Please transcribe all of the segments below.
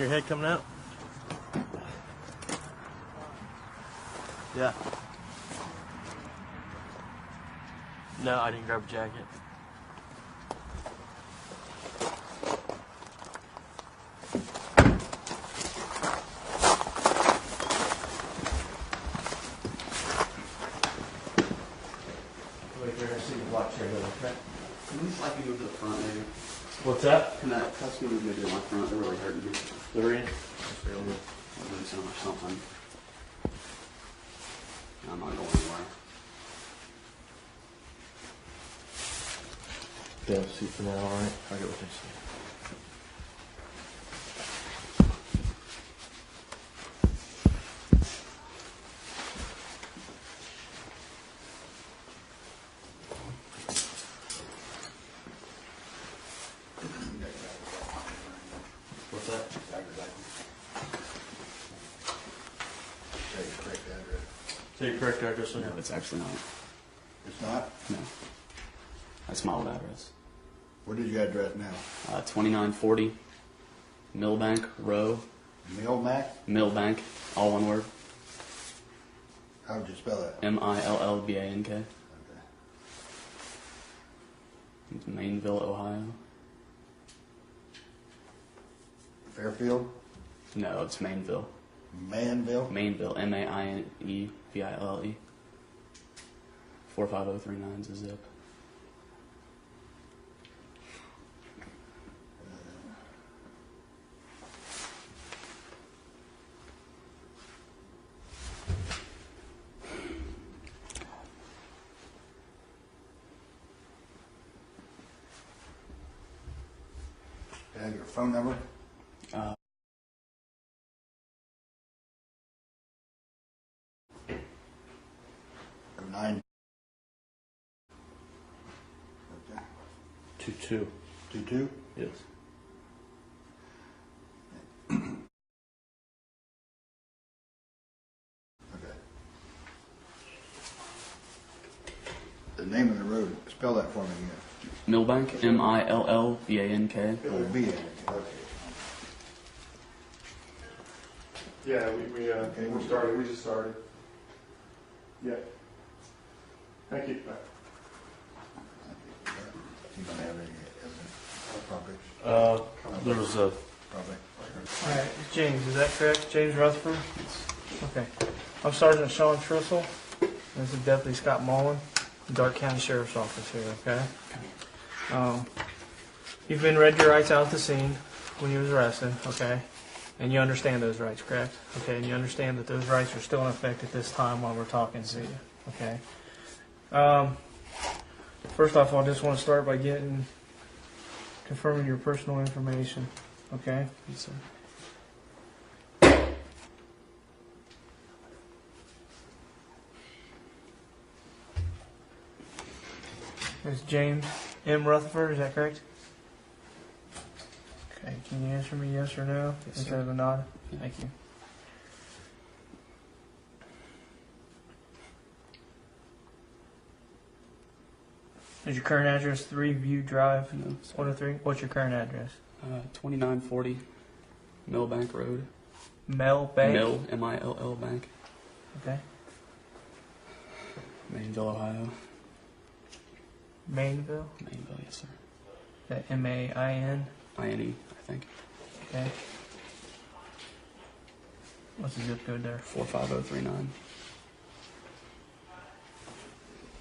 your head coming out? Yeah. No, I didn't grab a jacket. Wait, you're gonna see the black chair there, okay? Can we slide you over to the front, maybe? What's that? Can that cuss me maybe in my front? They're really hurting me. They're in. That's real good. I'll lose them or something. I'm not going anywhere. They'll see for now, alright? I get what they say. What's that? Say your correct address on No, it. it's actually not. It's not? No. That's my old address. What is your address now? 2940 Millbank Row. Millbank? All one word. How would you spell that? Millbank. Okay. It's Mainville, Ohio. Fairfield? No, it's Mainville. Manville? Mainville. Maineville. 45039 is the zip. Have your phone number? 9. Okay. 22. 22? Yes. Okay. The name of the road, spell that for me again. Millbank. Millbank. Oh, B. Okay. Yeah, we started. We just started. Yeah. Thank you. You don't have any properties? There was a... Probably. All right, James, is that correct? James Rutherford? Okay. I'm Sergeant Sean Trissel. This is Deputy Scott Mullen, Dark County Sheriff's Office here, okay? You've been read your rights out at the scene when you was arrested, okay? And you understand those rights, correct? Okay, and you understand that those rights are still in effect at this time while we're talking to you, okay? First off, I just want to start by confirming your personal information, okay? Yes, sir. It's James M. Rutherford, is that correct? Okay, can you answer me yes or no Yes, instead sir. of a nod? Yeah. Thank you. Is your current address 3 View Drive, No, sir. 103? What's your current address? 2940 Millbank Road. Mel Bank? Mill, M-I-L-L Bank. Okay. Mainville, Ohio. Mainville? Mainville, yes, sir. Is that M-A-I-N? I-N-E, I think. Okay. What's the zip code there? 45039.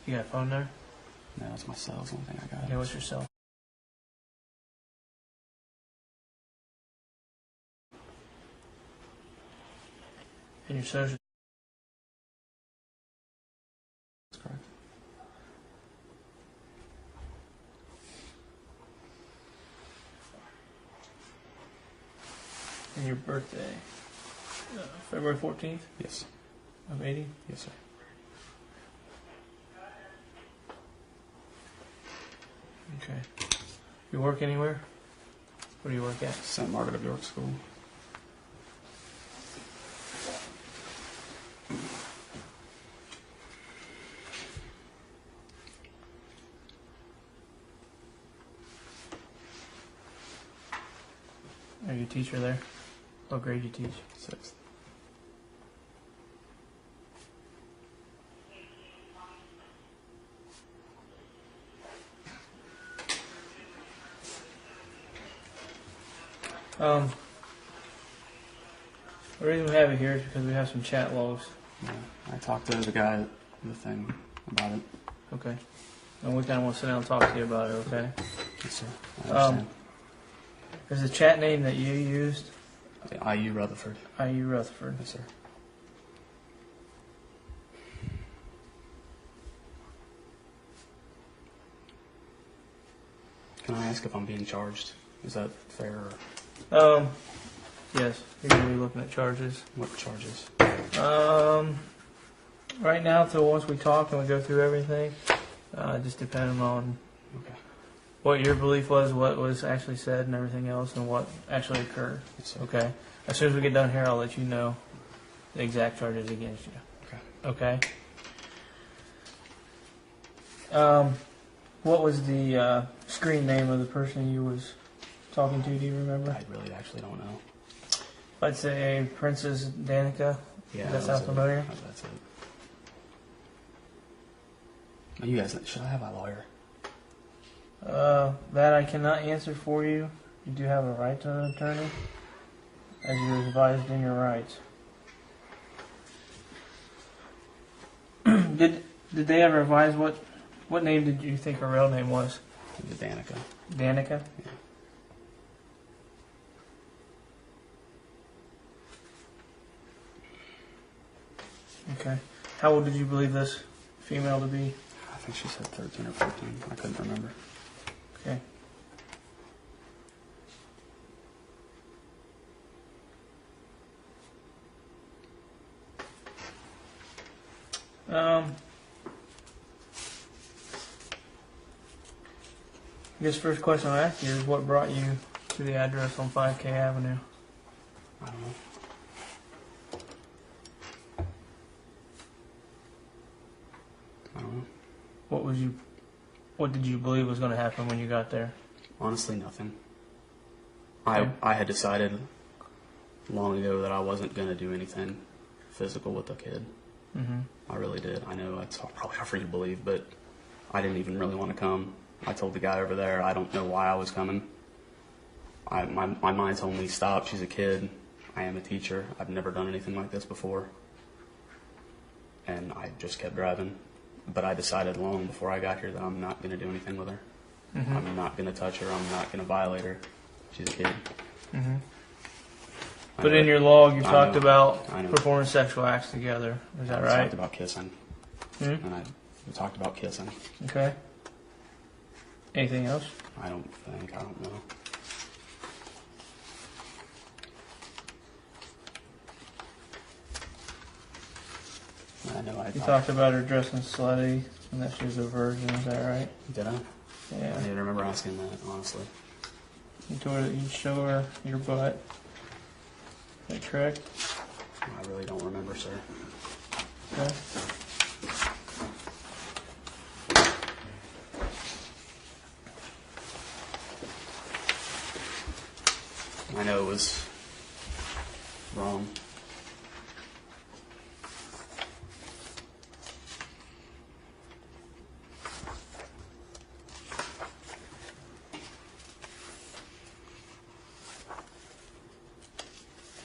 You got a phone there? No, that's my cell. That's the only thing I got. Okay, what's your cell? And your social? That's correct. And your birthday? February 14th Yes. of 80? Yes, sir. Okay. You work anywhere? Where do you work at? St. Margaret of York School. Are you a teacher there? What grade you teach? 6th. The reason we have it here is because we have some chat logs. Yeah, I talked to the guy at the thing about it. Okay. And we kind of want to sit down and talk to you about it, okay? Yes, sir. I understand. Is the chat name that you used IU Rutherford. IU Rutherford? Yes, sir. Can I ask if I'm being charged? Is that fair? Or Yes. You're going to be looking at charges. what charges? Right now, till once we talk and we go through everything, just depending on Okay. what your belief was, what was actually said, and everything else, and what actually occurred. Yes, sir. Okay. As soon as we get done here, I'll let you know the exact charges against you. Okay. Okay. What was the screen name of the person you was talking to? Do you remember? I really actually don't know. I'd say Princess Danica. Yeah, Does that sound familiar? That's it. Now, you guys, should I have a lawyer? That I cannot answer for you. You do have a right to an attorney, as you were advised in your rights. Did they ever advise what name did you think her real name was? The Danica. Danica? Yeah. Okay. How old did you believe this female to be? I think she said 13 or 14. I couldn't remember. Okay. I guess first question I'll ask you is what brought you to the address on 5K Avenue? I don't know. I don't know. What did you believe was going to happen when you got there? Honestly, nothing. Okay. I had decided long ago that I wasn't going to do anything physical with the kid. Mm-hmm. I really did. I know that's probably hard for you to believe, but I didn't even really want to come. I told the guy over there I don't know why I was coming. My mind told me, stop, she's a kid. I am a teacher. I've never done anything like this before. And I just kept driving. But I decided long before I got here that I'm not going to do anything with her. Mm-hmm. I'm not going to touch her. I'm not going to violate her. She's a kid. Mm-hmm. I But know in your log, you I talked know. about I know. performing sexual acts together. Is that We right? talked about kissing. Hmm? And we talked about kissing. Okay. Anything else? I don't know. I know You talked about her dressing slutty and that she was a virgin. Is that right? Did I? I Yeah. don't even remember asking that, honestly. You told her that you'd show her your butt. Is that correct? I really don't remember, sir. Okay. I know it was wrong.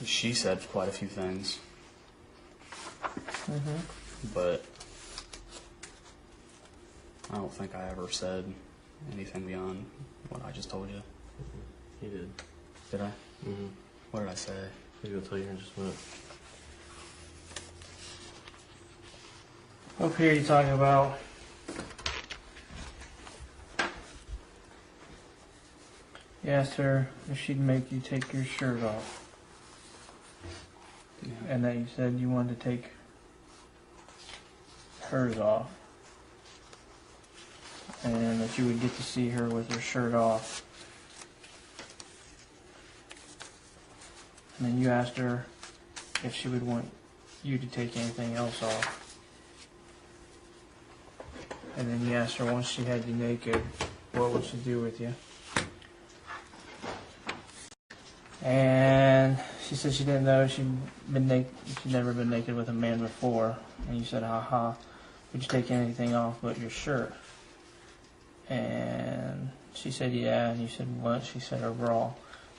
She said quite a few things, Mm-hmm. but I don't think I ever said anything beyond what I just told you. You did. Did I? Mm-hmm. What did I say? He's gonna tell you in just a minute. Up here, you're talking about you asked her if she'd make you take your shirt off, Yeah. and that you said you wanted to take hers off, and that you would get to see her with her shirt off. And then you asked her if she would want you to take anything else off. And then you asked her once she had you naked, what would she do with you? And She said she didn't know she'd never been naked with a man before. And you said, haha, would you take anything off but your shirt? And she said, yeah. And you said, what? She said, her bra.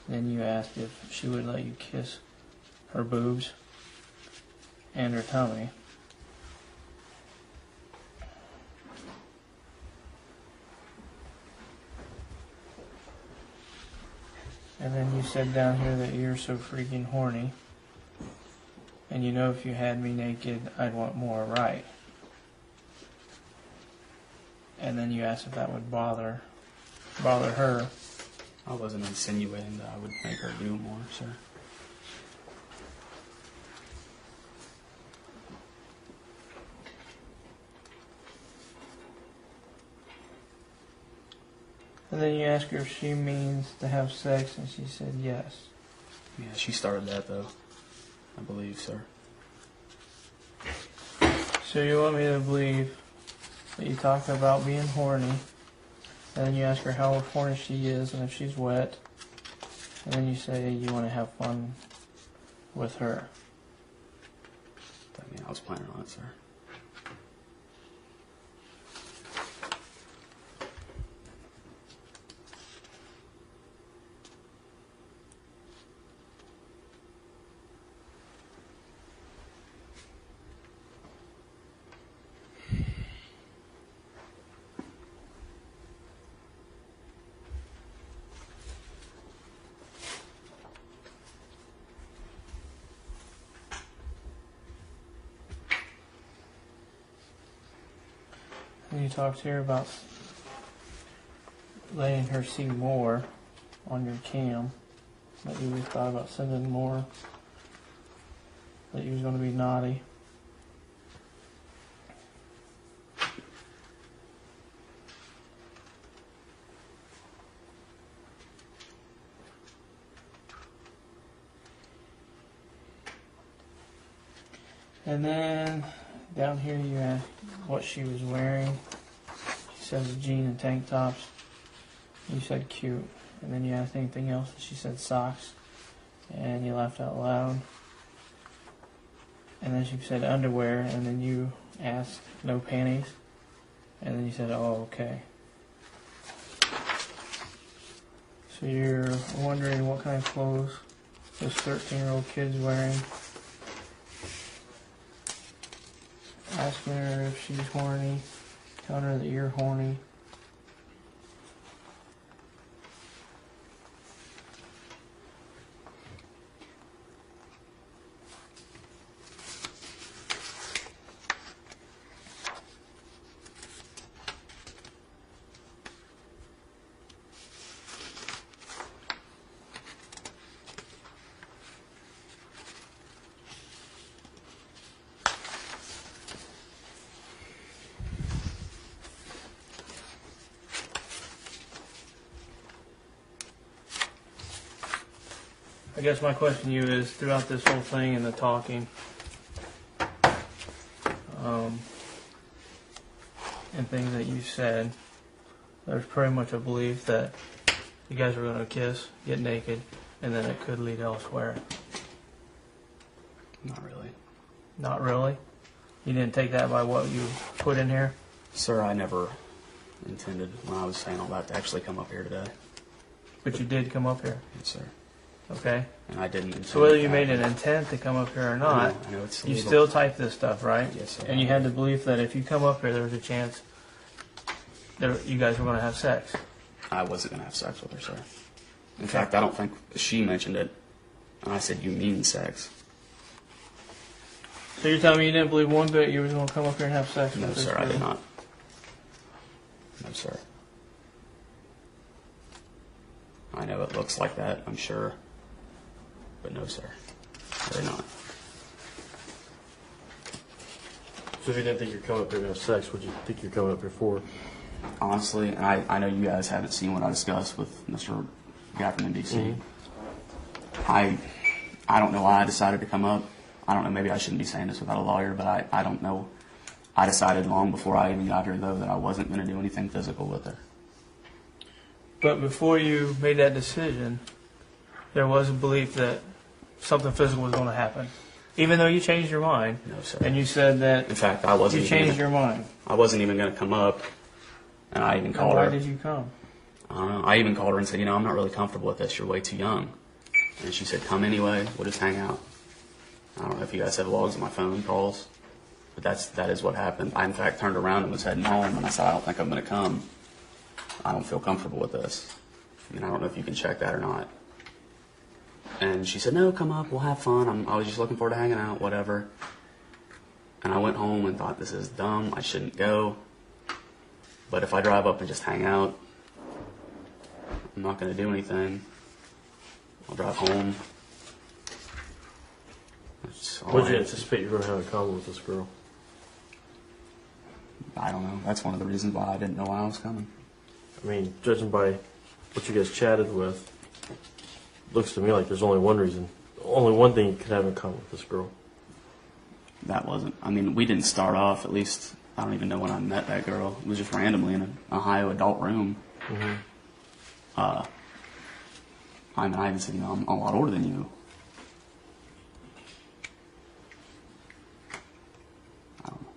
Then you asked if she would let you kiss her boobs and her tummy. And then you said down here that you're so freaking horny. And you know if you had me naked, I'd want more, right? And then you asked if that would bother her. I wasn't insinuating that I would make her do more, sir. And then you ask her if she means to have sex, and she said yes. Yeah, she started that, though. I believe, sir. So you want me to believe that you talk about being horny, and then you ask her how horny she is and if she's wet, and then you say you want to have fun with her. I mean, I was planning on it, sir. And you talk to her about letting her see more on your cam. That you thought about sending more. That you was going to be naughty. And then down here you asked what she was wearing. She says a jean and tank tops. You said cute. And then you asked anything else, and she said socks. And you laughed out loud. And then she said underwear, and then you asked no panties. And then you said, oh, okay. So you're wondering what kind of clothes this 13-year-old kid's wearing. Asking her if she's horny, telling her that you're horny. I guess my question to you is, throughout this whole thing and the talking, and things that you said, there's pretty much a belief that you guys were going to kiss, get naked, and then it could lead elsewhere. Not really. Not really? You didn't take that by what you put in here? Sir, I never intended, when I was saying all that, to actually come up here today. But you did come up here, Yes, sir. okay? And I didn't intend So whether you that. made an intent to come up here or not, I know it's you illegal. still type this stuff, right? Yes, sir. And you had the belief that if you come up here, there was a chance that you guys were going to have sex. I wasn't going to have sex with her, sir. In fact, I don't think she mentioned it. And I said, you mean sex? So you're telling me you didn't believe one bit you was going to come up here and have sex No, with this sir, I girl? did not. No, sir. I know it looks like that, I'm sure. But no, sir. Really not. So if you didn't think you're coming up here to have sex, what did you think you're coming up here for? Honestly, and I know you guys haven't seen what I discussed with Mr. Guy from NBC. I don't know why I decided to come up. I don't know, maybe I shouldn't be saying this without a lawyer, but I don't know. I decided long before I even got here, though, that I wasn't going to do anything physical with her. But before you made that decision, there was a belief that something physical was going to happen, even though you changed your mind. No, sir. And you said that In fact, I wasn't. you even changed gonna, your mind. I wasn't even going to come up, and I even And called why her. did you come? I don't know. I even called her and said, I'm not really comfortable with this. You're way too young. And she said, come anyway. We'll just hang out. I don't know if you guys have logs of my phone calls, but that is what happened. I, in fact, turned around and was heading home, and I said, I don't think I'm going to come. I don't feel comfortable with this. I don't know if you can check that or not. And she said, no, come up. We'll have fun. I was just looking forward to hanging out, whatever. And I went home and thought, this is dumb. I shouldn't go. But if I drive up and just hang out, I'm not going to do anything. I'll drive home. That's all What did I you had. anticipate you were going to have in common with this girl? I don't know. That's one of the reasons why I didn't know why I was coming. I mean, judging by what you guys chatted with, looks to me like there's only one reason, only one thing you could have in common with this girl. That wasn't. I mean, we didn't start off. At least I don't even know when I met that girl. It was just randomly in an Ohio adult room. Mm-hmm. I mean, I even said, I'm a lot older than you. I don't know.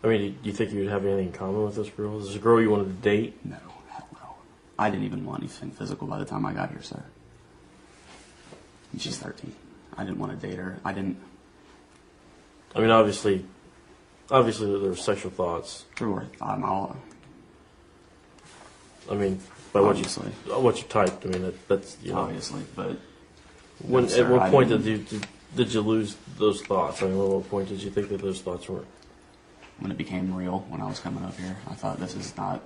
I mean, do you think you would have anything in common with this girl? Is this a girl you wanted to date? No, hell no. I didn't even want anything physical by the time I got here, sir. And she's 13. I didn't want to date her. I didn't. I mean, obviously there were sexual thoughts. There were. I'm all. I mean, by what you Obviously. typed. I mean, that's Obviously, but When No, sir, at what I point didn't. did you lose those thoughts? I mean, at what point did you think that those thoughts were? when it became real, when I was coming up here, I thought this is not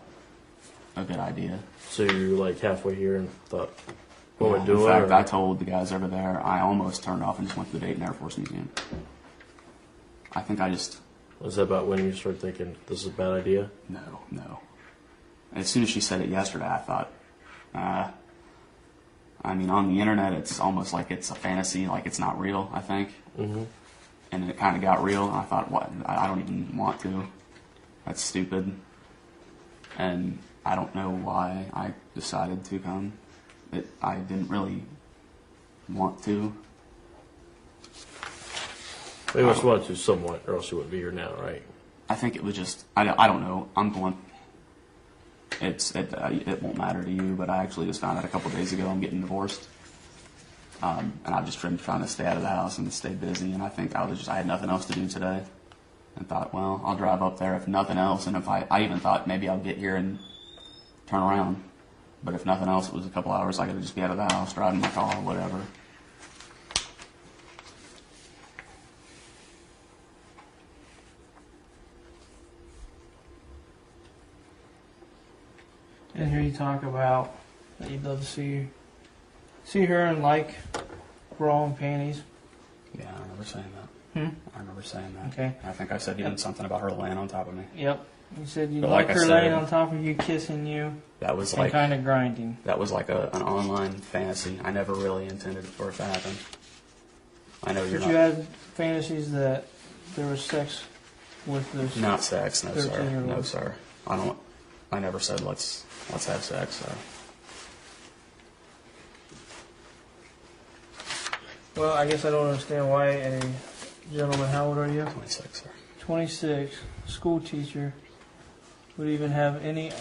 a good idea. So you were like halfway here and thought, what am I doing? In fact, or- I told the guys over there, I almost turned off and just went to the Dayton Air Force Museum. I think I just, Was that about when you started thinking this is a bad idea? no. And as soon as she said it yesterday, I thought, I mean, on the internet, it's almost like it's a fantasy, like it's not real, I think. Mm-hmm. And it kind of got real, and I thought, what? I don't even want to. That's stupid. And I don't know why I decided to come. I didn't really want to. You must want to somewhat, or else you wouldn't be here now, right? I think it was just, I don't know. I'm going, it won't matter to you, but I actually just found out a couple days ago I'm getting divorced. And I've just been trying to stay out of the house and stay busy, and I think I had nothing else to do today. And thought, well, I'll drive up there if nothing else, and if I even thought maybe I'll get here and turn around. But if nothing else, it was a couple hours I could just be out of the house, driving my car, whatever. And here you talk about that you'd love to see her in like bra and panties. Yeah, I remember saying that. I remember saying that. Okay. I think I said even something about her laying on top of me. Yep. You said you'd But like like I her laying said- on top of you, kissing you, That was and like kind of grinding. an online fantasy. I never really intended for it to happen. I know you're But you not. had fantasies that there was sex with this. Not sex, no sir. 13-year-old. No sir. I never said let's have sex. So. Well, I guess I don't understand why a gentleman, how old are you? 26, sir. 26, school teacher, would even have any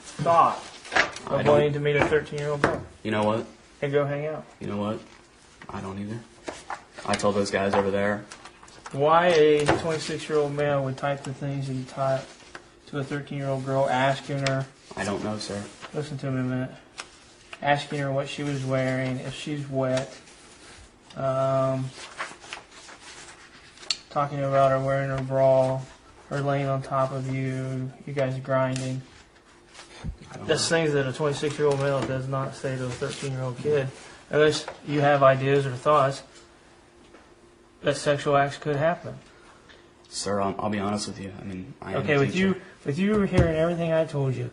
thought I of don't- wanting to meet a 13-year-old girl You know what? and go hang out. You know what? I don't either. I told those guys over there. Why a 26-year-old male would type the things that he typed to a 13-year-old girl, asking her, I don't know, sir. listen to me a minute, asking her what she was wearing, if she's wet, talking about her wearing her bra, her laying on top of you, you guys grinding. I don't That's know. things that a 26-year-old male does not say to a 13-year-old kid, unless you have ideas or thoughts that sexual acts could happen. Sir, I'll be honest with you. I mean, I am Okay, a with teacher. you hearing everything I told you,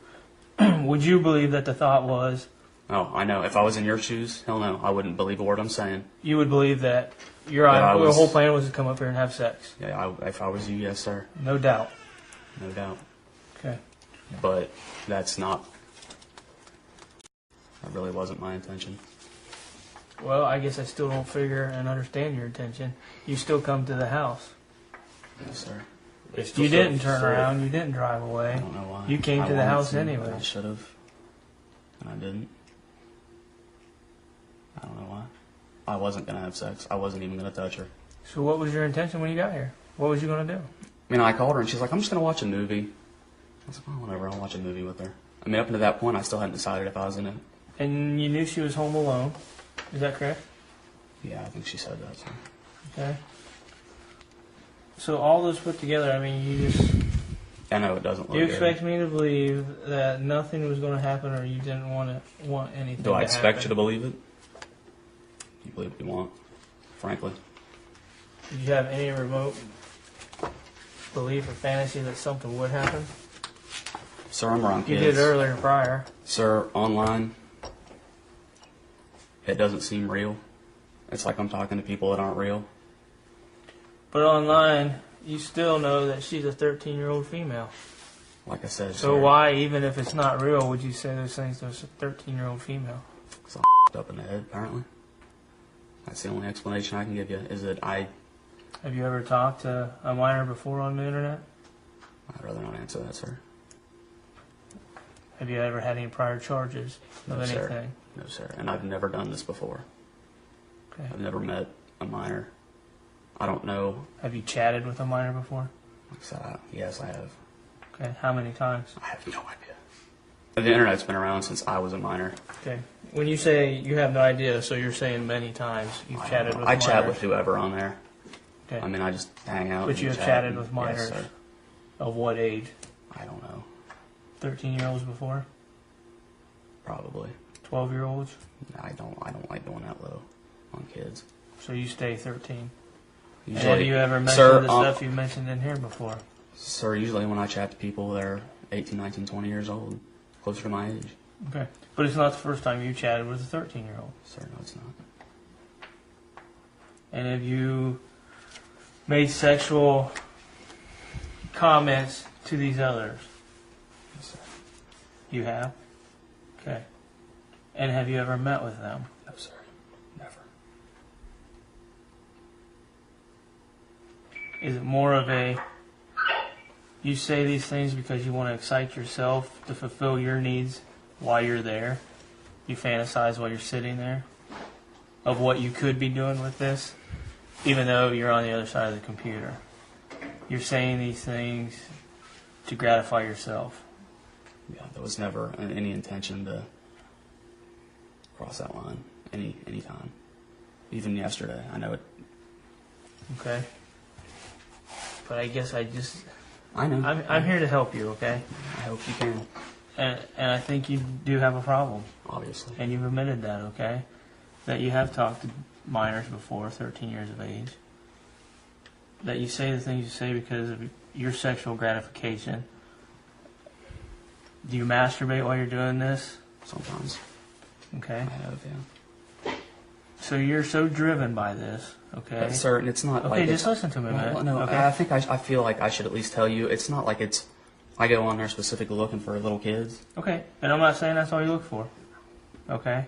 would you believe that the thought was, Oh, I know. If I was in your shoes, hell no, I wouldn't believe a word I'm saying. you would believe that your That I was- whole plan was to come up here and have sex? Yeah, if I was you, yes, sir, No doubt. no doubt. Okay. But that's not That really wasn't my intention. Well, I guess I still don't figure and understand your intention. You still come to the house. Yes, sir. They still You didn't serve- turn around. You didn't drive I away. don't know why. You came I to the wanted house to, anyway. but I should have, and I didn't. I don't know why. I wasn't going to have sex. I wasn't even going to touch her. So what was your intention when you got here? What was you going to do? I mean, I called her and she's like, I'm just going to watch a movie. I was like, oh, whatever, I'll watch a movie with her. I mean, up until that point, I still hadn't decided if I was in it. And you knew she was home alone. Is that correct? Yeah, I think she said that. So. Okay. So all this put together, I mean, I know it doesn't look you good. expect me to believe that nothing was going to happen, or you didn't want anything. Do I to expect you happen? to believe it? You believe what you want, frankly. Did you have any remote belief or fantasy that something would happen? Sir, I'm around You kids. did earlier prior. Sir, online, it doesn't seem real. It's like I'm talking to people that aren't real. But online, you still know that she's a 13-year-old female. Like I said, So sir, why, even if it's not real, would you say those things to a 13-year-old female? It's all up in the head, apparently. That's the only explanation I can give you, is that I'd Have you ever talked to a minor before on the internet? rather not answer that, sir. Have you ever had any prior charges of No, sir. anything? No, sir. And I've never done this before. Okay. I've never met a minor. I don't know. Have you chatted with a minor before? Like I said, yes, I have. Okay. How many times? I have no idea. The internet's been around since I was a minor. Okay. When you say you have no idea, so you're saying many times you've I chatted don't with know. I minors. chat with whoever on there. Okay. I mean, I just hang out. But and you have chat chatted and- with minors? Yes, sir. Of what age? I don't know. 13-year-olds before? Probably. 12-year-olds? I don't like going that low on kids. So you stay 13. And Usually, have you ever mentioned sir, the stuff you mentioned in here before? Sir, usually when I chat to people, they're 18, 19, 20 years old, closer to my age. Okay. But it's not the first time you chatted with a 13-year-old. Sir, no, it's not. And have you made sexual comments to these others? Yes, sir. You have? Okay. And have you ever met with them? No, sir. Never. Is it more of a, you say these things because you want to excite yourself to fulfill your needs while you're there? You fantasize while you're sitting there of what you could be doing with this, even though you're on the other side of the computer. You're saying these things to gratify yourself. Yeah, there was never any intention to cross that line any time. Even yesterday, I know it. Okay? But I guess I know. I'm here to help you, okay? I hope you can. And I think you do have a problem. Obviously. And you've admitted that, okay? That you have talked to minors before, 13 years of age. That you say the things you say because of your sexual gratification. Do you masturbate while you're doing this? Sometimes. Okay? I have, yeah. So you're so driven by this, okay? But, sir, it's not Okay, like... just listen to me a minute. Well, no, okay? I think I feel like I should at least tell you, it's not like it's... I go on there specifically looking for little kids. Okay, and I'm not saying that's all you look for, okay?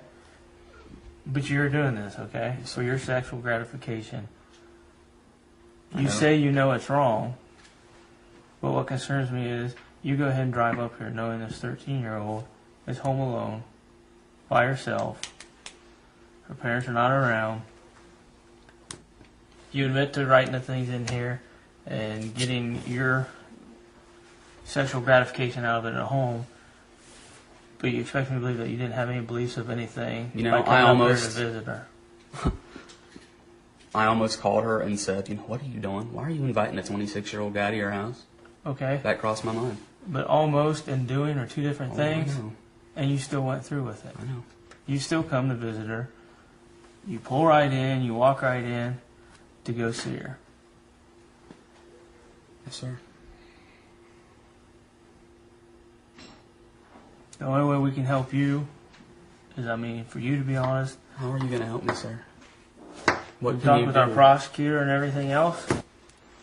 But you're doing this, okay? For your sexual gratification. I You know. say you know it's wrong, but what concerns me is you go ahead and drive up here knowing this 13-year-old is home alone, by herself. Her parents are not around. You admit to writing the things in here and getting your sexual gratification out of it at home, but you expect me to believe that you didn't have any beliefs of anything. You know, by coming I up here almost- to visit her. I almost called her and said, what are you doing? Why are you inviting a 26-year-old guy to your house? Okay, That crossed my mind. but almost and doing are two different things, I know. and you still went through with it. I know. You still come to visit her. You pull right in, you walk right in to go see her. Yes, sir. The only way we can help you is, for you to be honest, How are you going to help me, sir? What we can talk you with do? our prosecutor and everything else.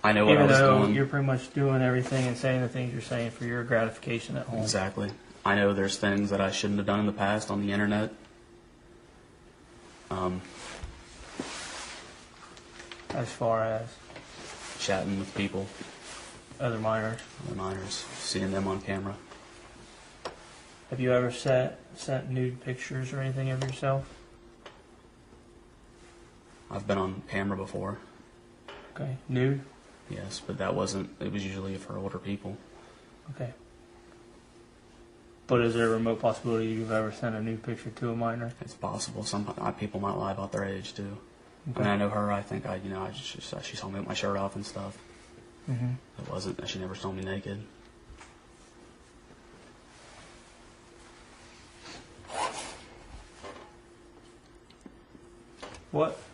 I know what I Even was though doing. you're pretty much doing everything and saying the things you're saying for your gratification at home. Exactly. I know there's things that I shouldn't have done in the past on the internet As far as Chatting with people, other minors. other minors, seeing them on camera. Have you ever sent nude pictures or anything of yourself? I've been on camera before, Okay. Nude? yes, but that wasn't, it was usually for older people. Okay. But is there a remote possibility you've ever sent a nude picture to a minor? It's possible. Some people might lie about their age too. Okay. I mean, I know her. I think she saw me with my shirt off and stuff. Mm-hmm. It wasn't that she never saw me naked.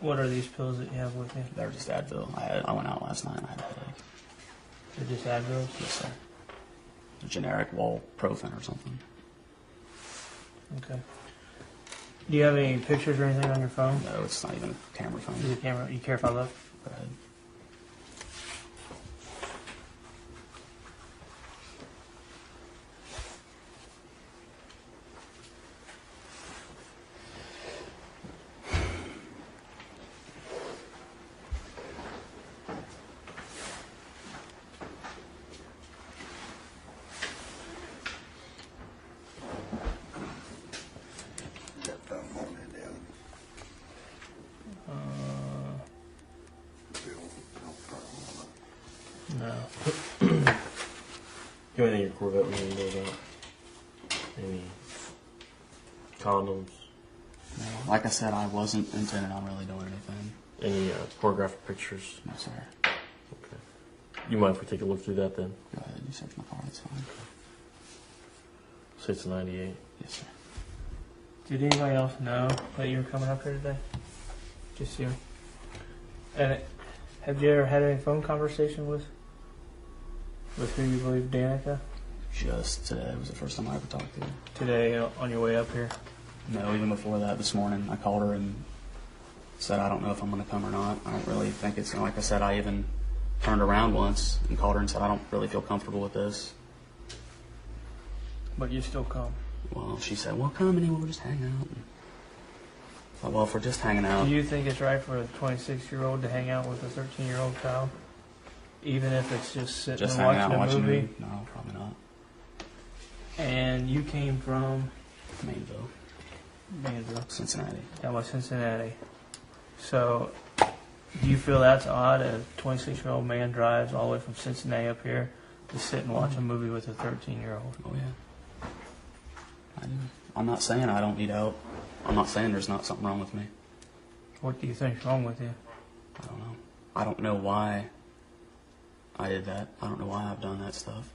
What are these pills that you have with you? They were just Advil. I went out last night and I had a headache. They're just Advils? Yes, sir. A generic Walprofen or something. Okay. Do you have any pictures or anything on your phone? No, it's not even a camera phone. Is it camera? You care if I look? Go ahead. Got that on it down. Bill, no problem. No. You have anything your Corvette we need to know about? Any condoms? No, like I said, I wasn't intending on really doing anything. Any pornographic pictures? No, sir. Okay. You mind if we take a look through that then? Go ahead. You search my car. That's fine. Say it's a 98. Yes, sir. Did anybody else know that you were coming up here today? Just you. And have you ever had any phone conversation with who you believe Danica? Just today was the first time I ever talked to her. Today on your way up here? No, even before that, this morning, I called her and said, I don't know if I'm going to come or not. I don't really think it's, like I said, I even turned around once and called her and said, I don't really feel comfortable with this. But you still come. Well, she said, well, come and we'll just hang out. I thought, well, if we're just hanging out. Do you think it's right for a 26-year-old to hang out with a 13-year-old child? Even if it's just sitting Just and hanging out watching and a watching movie? No, probably not. And you came from Mainville, Manville, Cincinnati. down by Cincinnati. So, do you feel that's odd? A 26-year-old man drives all the way from Cincinnati up here to sit and watch a movie with a 13-year-old. Oh, yeah. I do. I'm not saying I don't need help. I'm not saying there's not something wrong with me. What do you think's wrong with you? I don't know. I don't know why I did that. I don't know why I've done that stuff.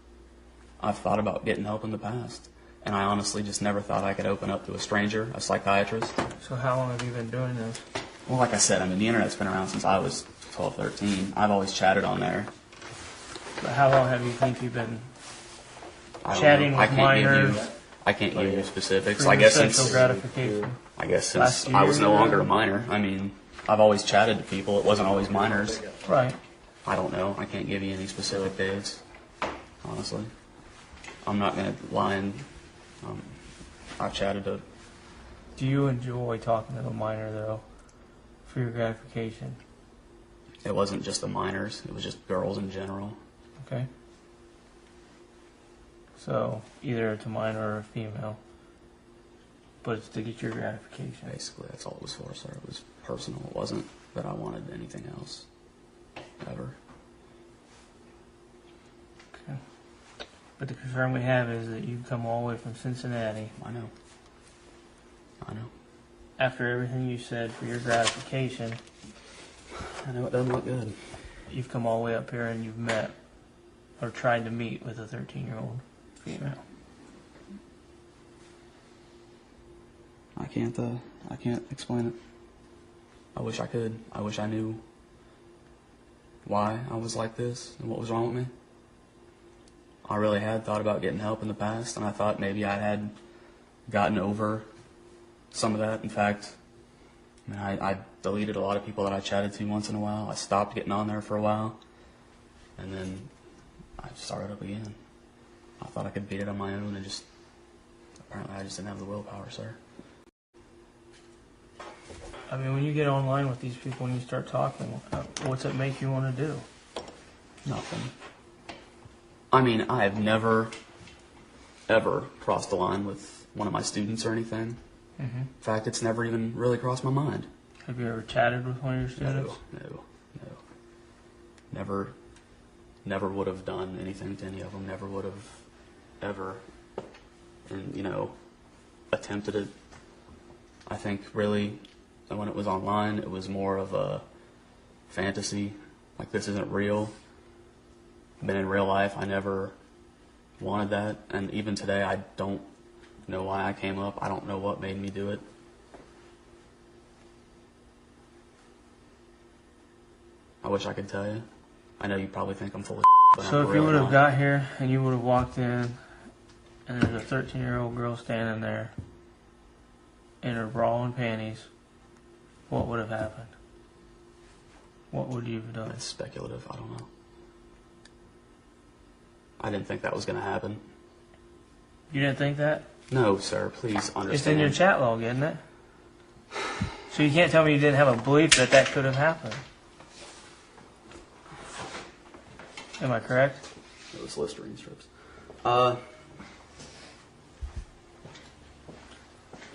I've thought about getting help in the past, and I honestly just never thought I could open up to a stranger, a psychiatrist. So how long have you been doing this? Well, like I said, I mean, the internet's been around since I was 12, 13. I've always chatted on there. But how long have you think you've been I don't chatting know. with minors I can't give you specifics. for I your guess sexual since gratification? Last I was year? no longer a minor. I mean, I've always chatted to people. It wasn't always minors. Right. I don't know. I can't give you any specific dates, honestly. I'm not going to lie and I've chatted to... Do you enjoy talking to a minor, though, for your gratification? It wasn't just the minors. It was just girls in general. Okay. So, either it's a minor or a female, but it's to get your gratification. Basically, that's all it was for, sir. It was personal. It wasn't that I wanted anything else. Ever. Okay. But the concern we have is that you come all the way from Cincinnati. I know. After everything you said for your gratification, I know it doesn't look good. you've come all the way up here and you've met or tried to meet with a 13-year-old female. I can't explain it. I wish I could. I wish I knew why I was like this and what was wrong with me. I really had thought about getting help in the past, and I thought maybe I had gotten over some of that. In fact, I deleted a lot of people that I chatted to once in a while. I stopped getting on there for a while, and then I started up again. I thought I could beat it on my own, and apparently I just didn't have the willpower, sir. I mean, when you get online with these people and you start talking, what's it make you want to do? Nothing. I mean, I have never, ever crossed the line with one of my students or anything. Mm-hmm. In fact, it's never even really crossed my mind. Have you ever chatted with one of your students? No. Never would have done anything to any of them. Never would have ever, and attempted it. I think really, when it was online, it was more of a fantasy. Like, this isn't real. But in real life, I never wanted that. And even today, I don't know why I came up. I don't know what made me do it. I wish I could tell you. I know you probably think I'm full of but So I'm if you really would have not. got here and you would have walked in and there's a 13-year-old girl standing there in her bra and panties, what would have happened? What would you have done? It's speculative. I don't know. I didn't think that was going to happen. You didn't think that? No, sir. Please understand. It's in your chat log, isn't it? So you can't tell me you didn't have a belief that that could have happened. Am I correct? It was Listerine strips.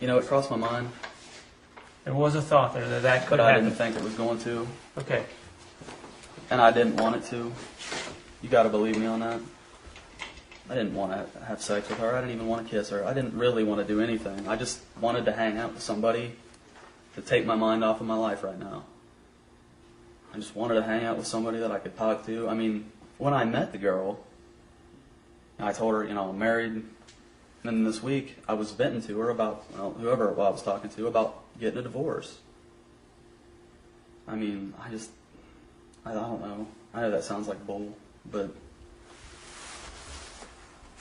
It crossed my mind, There was a thought there that that could but I happen. didn't think it was going to, Okay. and I didn't want it to. You got to believe me on that. I didn't want to have sex with her. I didn't even want to kiss her. I didn't really want to do anything. I just wanted to hang out with somebody to take my mind off of my life right now. I just wanted to hang out with somebody that I could talk to. I mean, when I met the girl, I told her, I'm married. And then this week, I was venting to her about, whoever I was talking to, about getting a divorce. I mean, I don't know. I know that sounds like bull, but...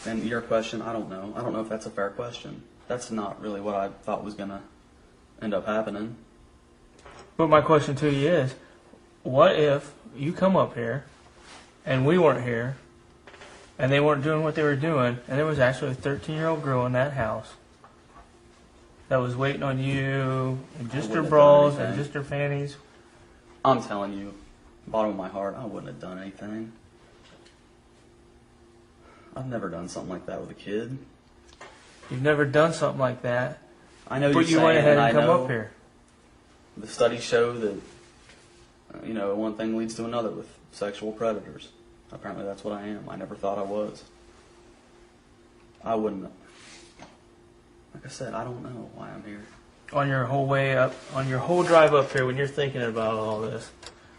And your question, I don't know. I don't know if that's a fair question. That's not really what I thought was going to end up happening. But my question to you is, what if you come up here and we weren't here and they weren't doing what they were doing and there was actually a 13-year-old girl in that house that was waiting on you in just her wouldn't have done bras and anything. just her panties? I'm telling you, bottom of my heart, I wouldn't have done anything. I've never done something like that with a kid. You've never done something like that, I know but you're you saying, went ahead and and I come know up here. the studies show that, one thing leads to another with sexual predators. Apparently that's what I am. I never thought I was. I wouldn't. Like I said, I don't know why I'm here. On your whole way up, on your whole drive up here, when you're thinking about all this,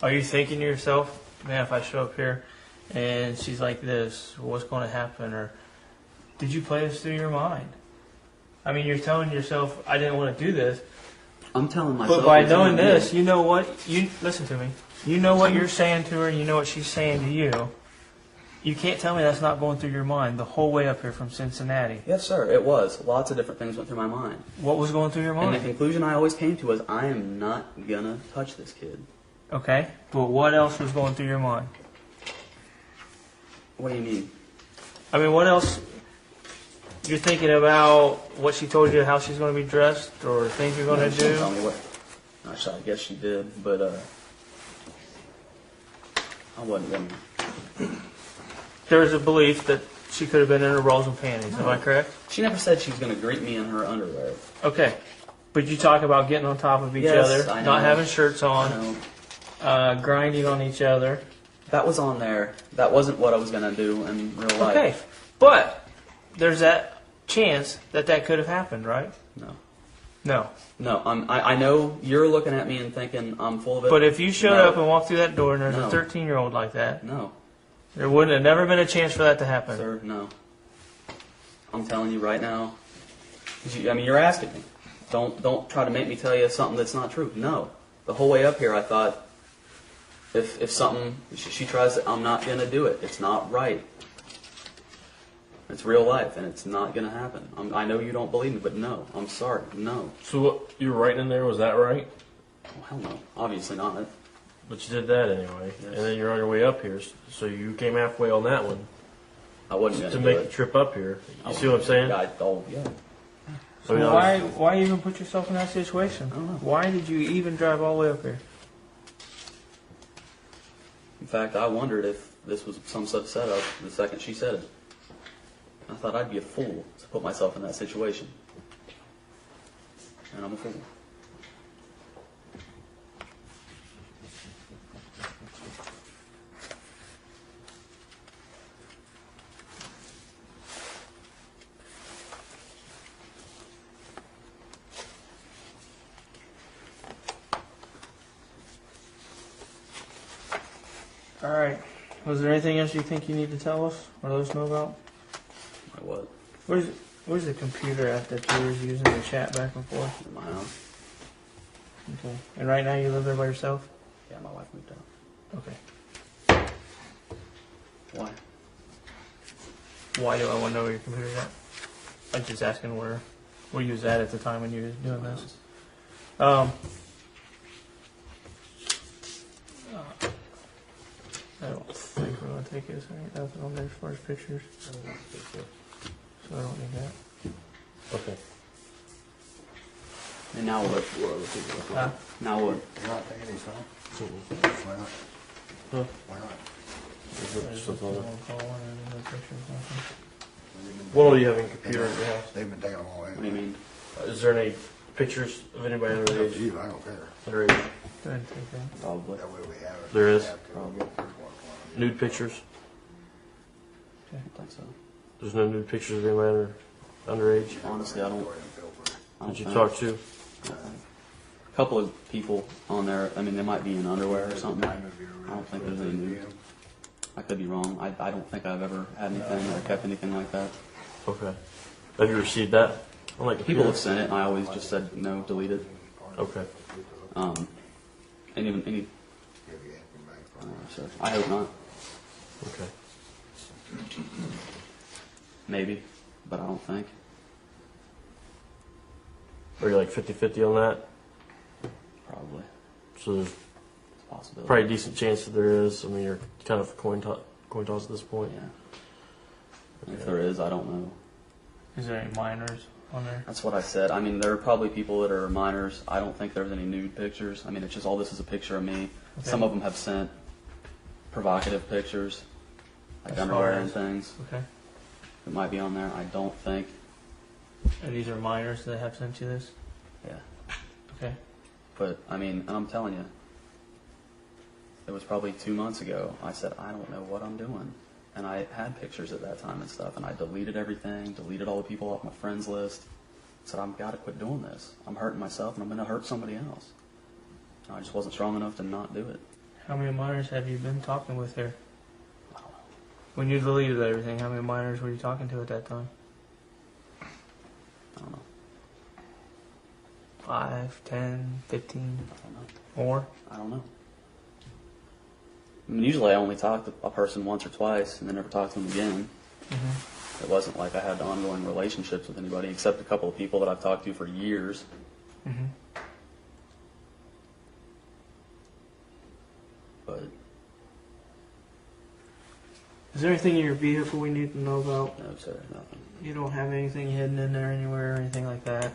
are you thinking to yourself, man, if I show up here and she's like this, what's going to happen? Or did you play this through your mind? I mean, you're telling yourself, I didn't want to do this. I'm telling myself. But by I'm telling knowing you. this, you know what? You listen to me. You know what you're saying to her, and you know what she's saying to you. You can't tell me that's not going through your mind the whole way up here from Cincinnati. Yes, sir, it was. Lots of different things went through my mind. What was going through your And the mind? conclusion I always came to was, I am not gonna touch this kid. Okay, but what else was going through your mind? What do you mean? I mean, what else? You're thinking about what she told you, how she's going to be dressed, or things you're going to She didn't tell do? me what. Actually, I guess she did, but I wasn't gonna. There's a belief that she could have been in her bras and panties. Am I correct? She never said she was gonna greet me in her underwear. Okay, but you talk about getting on top of each Yes, other, I not know. having shirts I on, know. grinding on each other. That was on there. That wasn't what I was gonna do in real life. Okay, but there's that chance that that could have happened, right? No. No. No. I know you're looking at me and thinking I'm full of it. But if you showed No. up and walked through that door and there's No. a 13-year-old like that, No, there wouldn't have never been a chance for that to happen. sir. No. I'm telling you right now. You're asking me. Don't try to make me tell you something that's not true. No. The whole way up here, I thought, if something she tries, I'm not gonna do it. It's not right. It's real life, and it's not gonna happen. I know you don't believe me, but no. I'm sorry. No. So what you were writing in there, was that right? Oh, hell no. Obviously not. But you did that anyway, Yes. and then you're on your way up here, so you came halfway on that one I wasn't gonna to do make it. the trip up here. You see what I'm saying? Oh, yeah. So why even put yourself in that situation? I don't know. Why did you even drive all the way up here? In fact, I wondered if this was some such setup the second she said it. I thought I'd be a fool to put myself in that situation. And I'm a fool. All right. Was there anything else you think you need to tell us or let us know about? Like what? Where's the computer at that you were using to chat back and forth? In my house? Okay. And right now you live there by yourself? Yeah, my wife moved out. Okay. Why? Why do I want to know where your computer's at? I'm just asking where you was at the time when you was doing this. I don't think we're going to take this. There ain't nothing on there as far as pictures. So I don't need that. Okay. And now what? Now what? You're not taking these home? Mm-mm. Why not? Huh? Why not? Is it I just stuff looked on at there? one call and I didn't have pictures. Nothing. What all do you have in your computer at your house? They've been taking them all in. What do you mean? Is there any pictures of anybody It's up to underage? you, I don't care. Underage? Go ahead and take that. Probably. That way we have it. There is? Have to. Probably. Nude pictures? I think so. There's no nude pictures of anybody underage? Honestly, I don't Did you think. talk to? A couple of people on there, I mean, they might be in underwear or something. I don't think there's any nude. I could be wrong. I don't think I've ever had anything or kept anything like that. Okay. Have you received that? I'm like, People have sent it, and I always just said no, delete it. Okay. And even so I hope not. Okay. Maybe, but I don't think. Are you like 50-50 on that? Probably. So there's It's a possibility. probably a decent chance that there is. I mean, you're kind of coin toss at this point. Yeah. If there is, I don't know. Is there any minors on there? That's what I said. I mean, there are probably people that are minors. I don't think there's any nude pictures. I mean, it's just all this is a picture of me. Okay. Some of them have sent provocative pictures, like As far underwear as- and things. Okay. It might be on there. I don't think. And these are minors that have sent you this? Yeah. Okay. But, I mean, and I'm telling you, it was probably 2 months ago. I said, I don't know what I'm doing. And I had pictures at that time and stuff, and I deleted everything, deleted all the people off my friends list. Said, I've got to quit doing this. I'm hurting myself, and I'm going to hurt somebody else. And I just wasn't strong enough to not do it. How many minors have you been talking with here? I don't know. When you deleted everything, how many minors were you talking to at that time? I don't know. 5, 10, 15, I don't know. more? I don't know. I mean, usually I only talk to a person once or twice and then never talk to them again. Mm-hmm. It wasn't like I had ongoing relationships with anybody except a couple of people that I've talked to for years. Mm-hmm. But Is there anything in your vehicle we need to know about? no, sir, nothing. You don't have anything hidden in there anywhere or anything like that?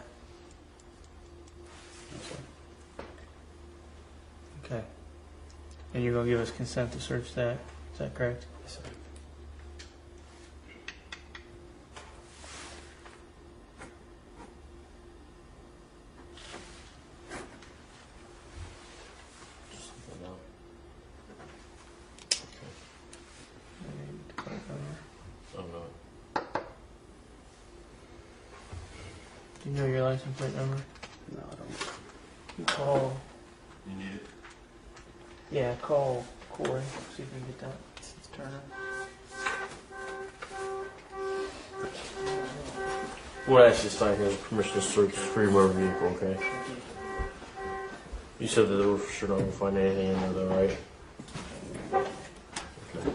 No, sir. Okay. And you're going to give us consent to search that? Is that correct? Yes, sir. I need to click on there. Oh, no. Do you know your license plate number? No, I don't. Call. You need it? Yeah, call Corey. See if we can get that. It's Turner. We'll actually sign here permission to search for your motor vehicle, okay? You said that they were for sure not going to find anything in there, though, right? Okay.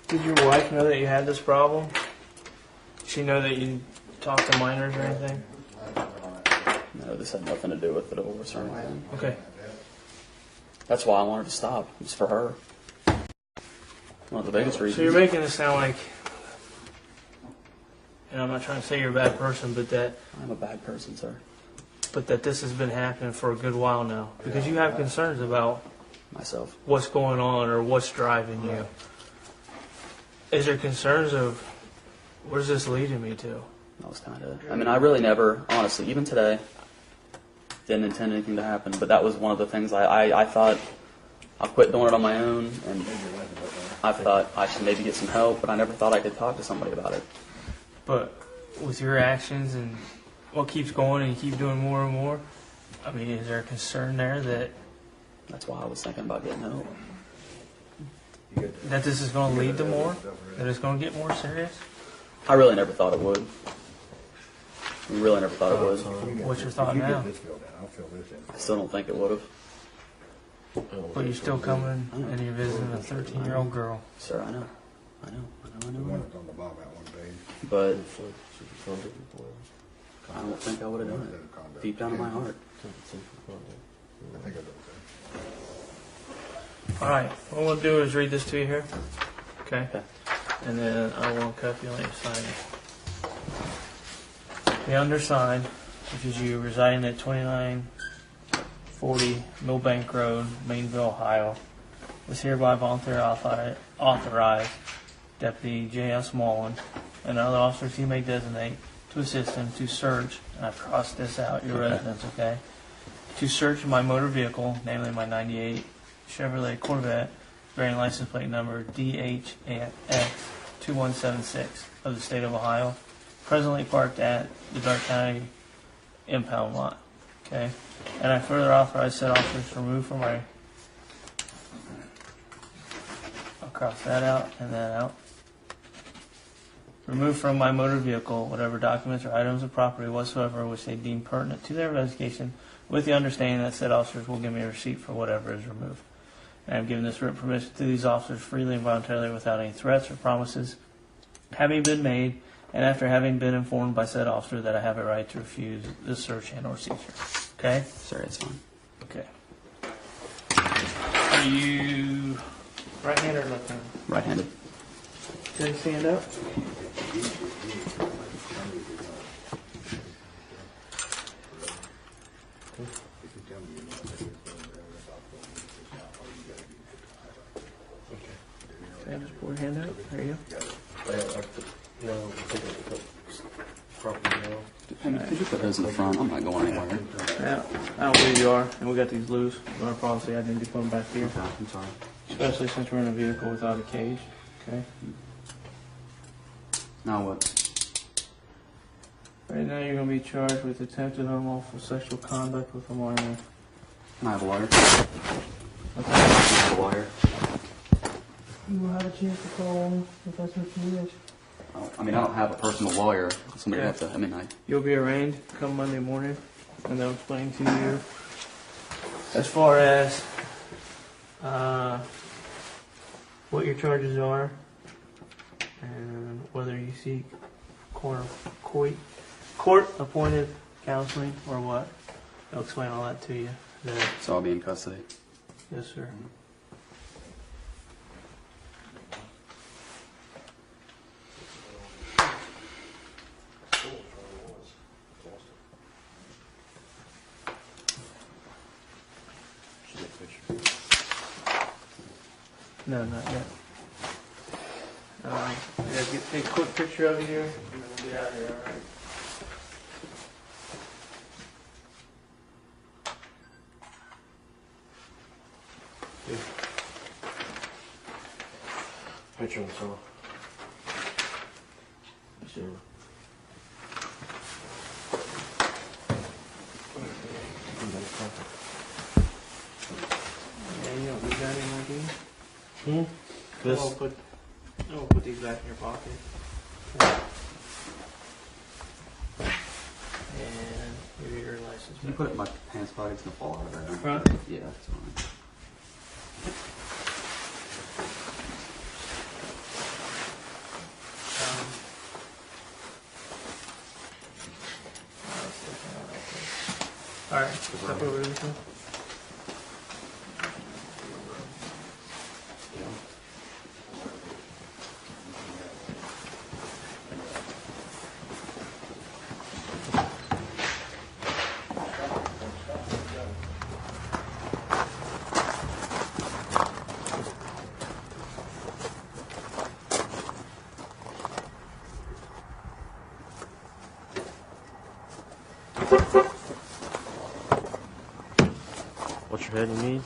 Did your wife know that you had this problem? Did she know that you talked to minors or anything? No, this had nothing to do with the divorce or anything. Okay. That's why I wanted to stop. It's for her. One of the biggest reasons. So you're making it sound like, and I'm not trying to say you're a bad person, but that I'm a bad person, sir. this has been happening for a good while now, because you have concerns about Myself. what's going on or what's driving you. Is there concerns of where's this leading me to? That was kind of. I mean, I really never, honestly, even today, didn't intend anything to happen. But that was one of the things I thought I'll quit doing it on my own, and I thought I should maybe get some help. But I never thought I could talk to somebody about it. But with your actions and what keeps going and you keep doing more and more, I mean, is there a concern there that That's why I was thinking about getting help. this is going to lead to more? That it's going to get more serious? I really never thought it would. I really never thought it would. What's your thought now? I still don't think it would have. But you're still coming and you're visiting a 13-year-old girl. Sir, I know. I know. The one that's on the bottom of that one page. But I don't think I would have done it. Deep down in my heart. I think I do. All right, what we'll do is read this to you here. Okay? Okay. And then I will copy and let you sign it. The undersigned, which is you residing at 2940 Millbank Road, Mainville, Ohio, is hereby voluntarily authorized Deputy J.S. Mullen and other officers he may designate to assist him to search, and I've crossed this out, your residence, okay? To search my motor vehicle, namely my 98 Chevrolet Corvette, bearing license plate number DHX2176 of the state of Ohio, presently parked at the Dark County impound lot. Okay, and I further authorize said officers to remove from my. I'll cross that out and that out. Remove from my motor vehicle whatever documents or items of property whatsoever which they deem pertinent to their investigation, with the understanding that said officers will give me a receipt for whatever is removed. And I have given this written permission to these officers freely and voluntarily without any threats or promises having been made, and after having been informed by said officer that I have a right to refuse this search and or seizure. Okay? Sir, it's fine. Okay. Are you right-handed or left-handed? Right-handed. Can you stand up? Okay, just pull your hand out. There you go. Could you put those in the front? I'm not going anywhere. Yeah, I don't believe you are, and we got these loose. Our policy, I need to put them back here, I'm sorry. especially since we're in a vehicle without a cage. Okay. Now what? Right now, you're going to be charged with attempted unlawful sexual conduct with a minor. Can I have a lawyer? Okay. Can I have a lawyer? You will have a chance to call me if that's what you wish. I mean, I don't have a personal lawyer. Somebody Yeah. have to. I mean, You'll be arraigned come Monday morning, and they'll explain to you as far as what your charges are and whether you seek court-appointed counseling or what. They'll explain all that to you. so I'll be in custody. Yes, sir. No, not yet. Take a quick picture of you here, and then we'll get out of here, all right? Picture himself. Sure. Yeah, you don't need that anymore, do you? This. I'll put these back in your pocket. And give you your license Can you back. put it in my pants pocket? It's gonna fall out of there. Front? Yeah, it's fine. Alright, step over to this one. What's your head you need?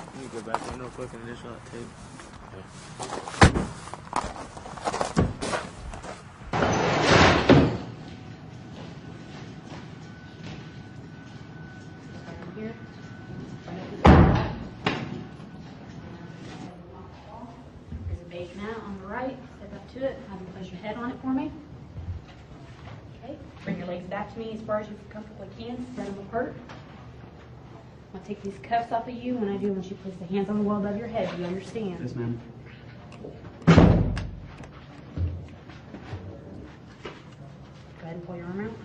Let me go back in real quick and initial that tape. Here. There's a beige mat on the right. Step up to it. Have them place your head on it for me. Okay. Bring your legs back to me as far as you comfortably can. Spread them apart. I'll take these cuffs off of you. When I do, I want you to place the hands on the wall above your head. Do you understand? Yes, ma'am. Go ahead and pull your arm out.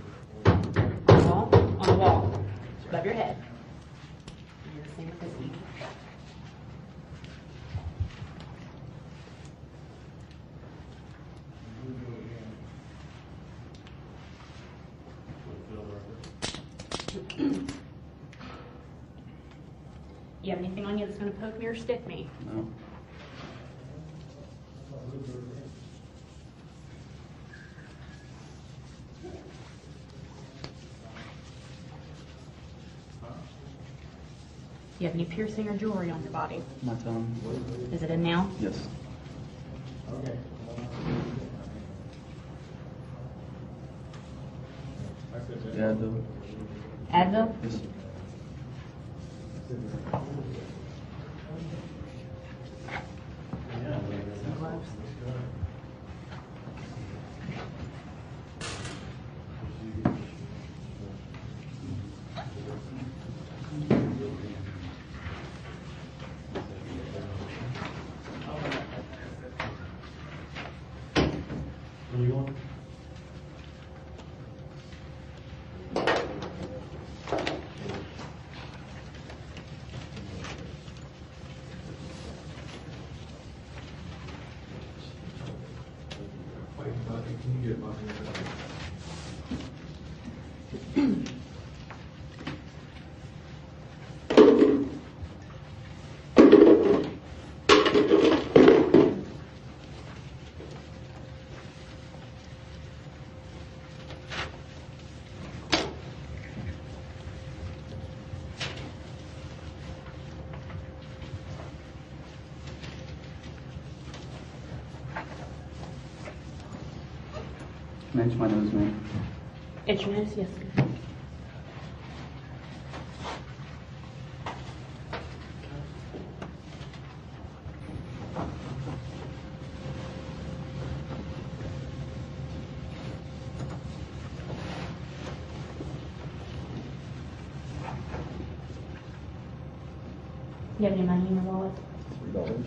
On the wall. On the wall. Above your head. And the same with this one. You have anything on you that's going to poke me or stick me? No. Do you have any piercing or jewelry on your body? My tongue. Is it in now? Yes. Yeah, I do. Advil? Yes. Gloves. Manage my nose, ma'am. Itch your nose? Yes. You have any money in your wallet? $3.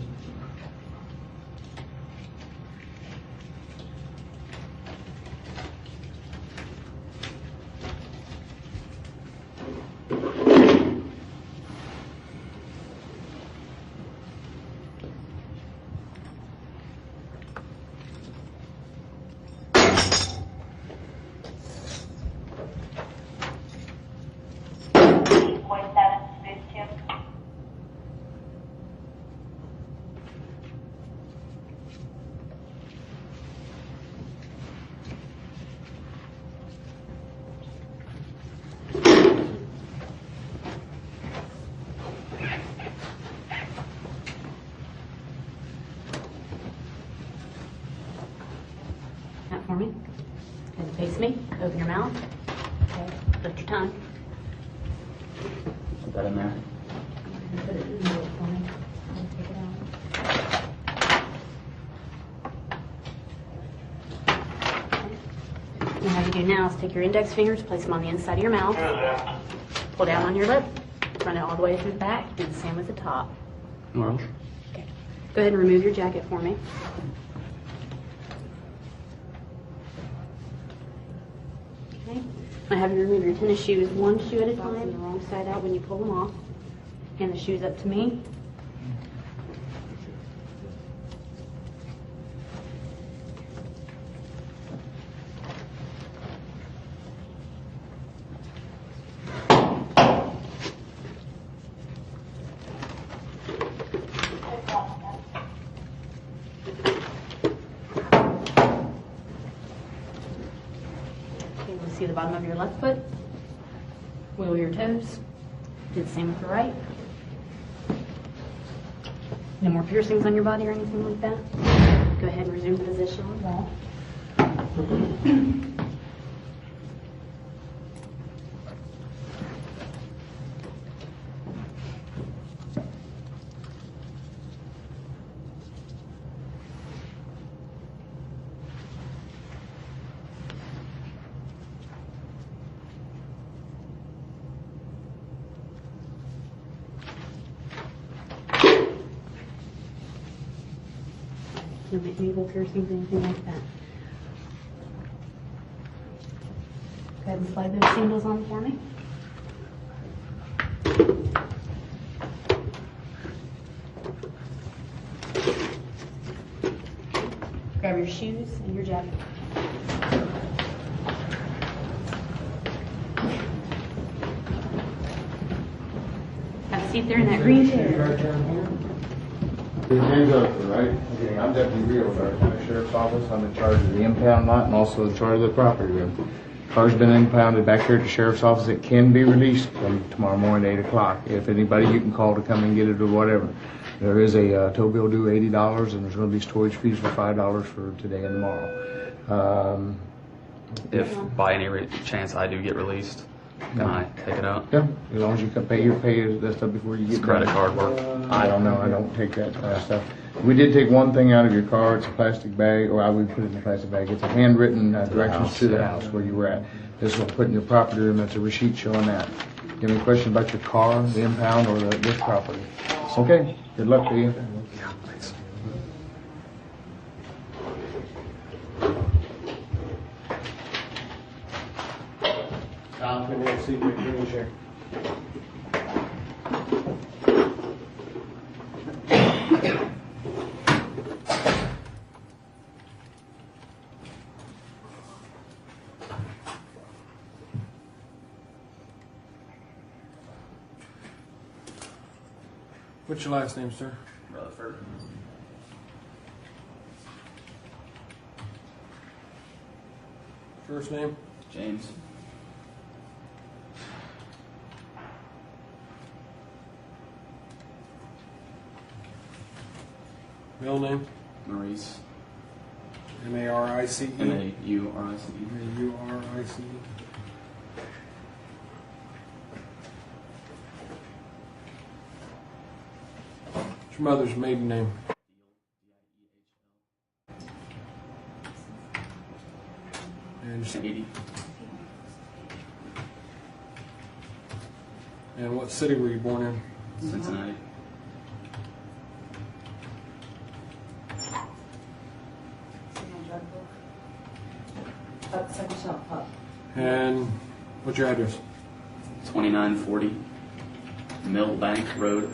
That for me. And face me. Open your mouth. Okay. Lift your tongue. Put that in there. And put it in the middle for me. And take it out. And what you do now is take your index fingers, place them on the inside of your mouth. Pull down on your lip. Run it all the way through the back. Do the same with the top. Where else? Okay. Go ahead and remove your jacket for me. Okay. I have you remove your tennis shoes one shoe at a time, the wrong side out when you pull them off. Hand the shoes up to me. see the bottom of your left foot. Wiggle your toes. Do the same with the right. No more piercings on your body or anything like that. Go ahead and resume the position on the wall. No navel piercings, anything like that. Go ahead and slide those sandals on for me. Grab your shoes and your jacket. Have a seat there in that green chair. James Rutherford, right? Okay, I'm Deputy Rio with our County Sheriff's Office. I'm in charge of the impound lot and also in charge of the property room. Car's been impounded back here at the Sheriff's Office. It can be released from tomorrow morning at 8 o'clock. If anybody, you can call to come and get it or whatever. There is a tow bill due $80 and there's going to be storage fees for $5 for today and tomorrow. If by any chance I do get released, can I take it out? Yeah, as long as you can pay that stuff before you get Does credit done. card work? I don't know. I don't take that kind of stuff. We did take one thing out of your car. It's a plastic bag, or I would put it in a plastic bag. It's a handwritten directions to the house where you were at. This will put in your property room. That's a receipt showing that. You have any question about your car, the impound, or this property? Okay. Good luck to you. Thanks. Tom, come here, see if you can share. What's your last name, sir? Rutherford. First name? James. Middle name? Maurice. M-A-R-I-C-E? M-A-U-R-I-C-E. M-A-U-R-I-C-E. What's your mother's maiden name? And, 80. and what city were you born in? Cincinnati. And what's your address? 2940 Millbank Road.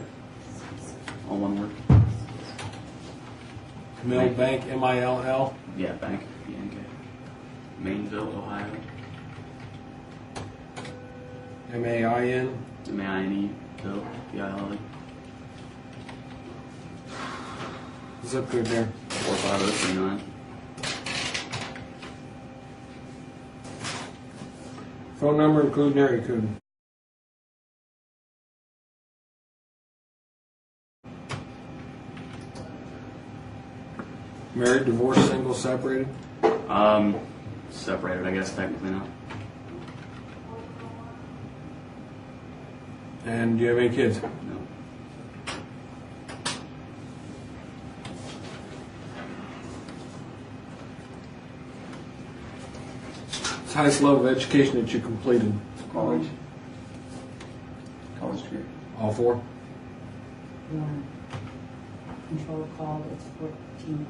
All one word. Mill Bank, M-I-L-L? Yeah, Bank. B-N-K. Mainville, Ohio. M-A-I-N? M-A-I-N-E. Bill. B-I-L-L-E. Zip code there. 45039. Phone number including area code. Married, divorced, single, separated? Separated, I guess, technically now. And do you have any kids? No. What's the highest level of education that you completed? College. College degree. All four? You want to control call, it's 1401,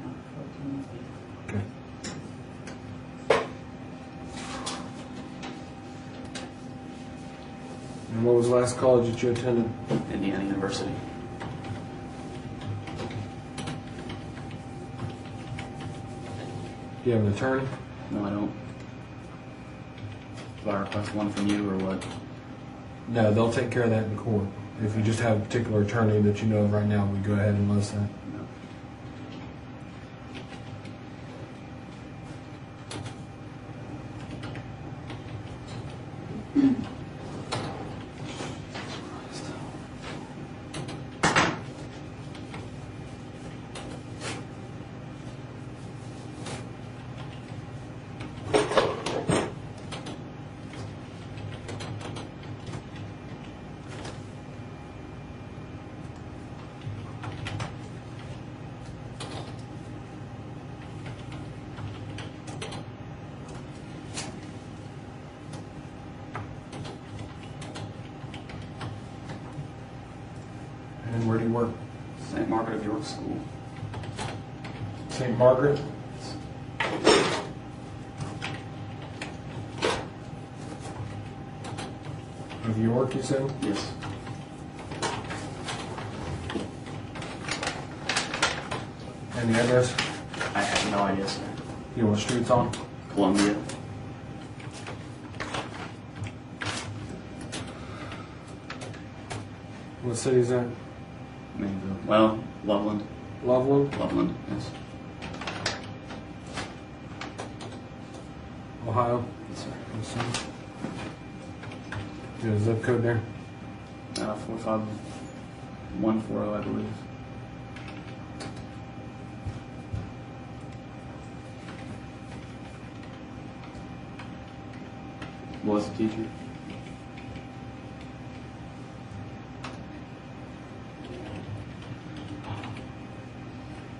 not 1408. Okay. And what was the last college that you attended? Indiana University. Do you have an attorney? No, I don't. Do I request one from you or what? No, they'll take care of that in court. If you just have a particular attorney that you know of right now, we go ahead and list that. No. Where do you work? St. Margaret of York School. St. Margaret? Of York, you said? Yes. And the address? I have no idea, sir. You know what street it's on? Columbia. What city is that? Mainville. Well, Loveland. Loveland? Loveland, yes. Ohio? Yes, sir. Yes, sir. You got a zip code there? 45140, I believe. Was a teacher.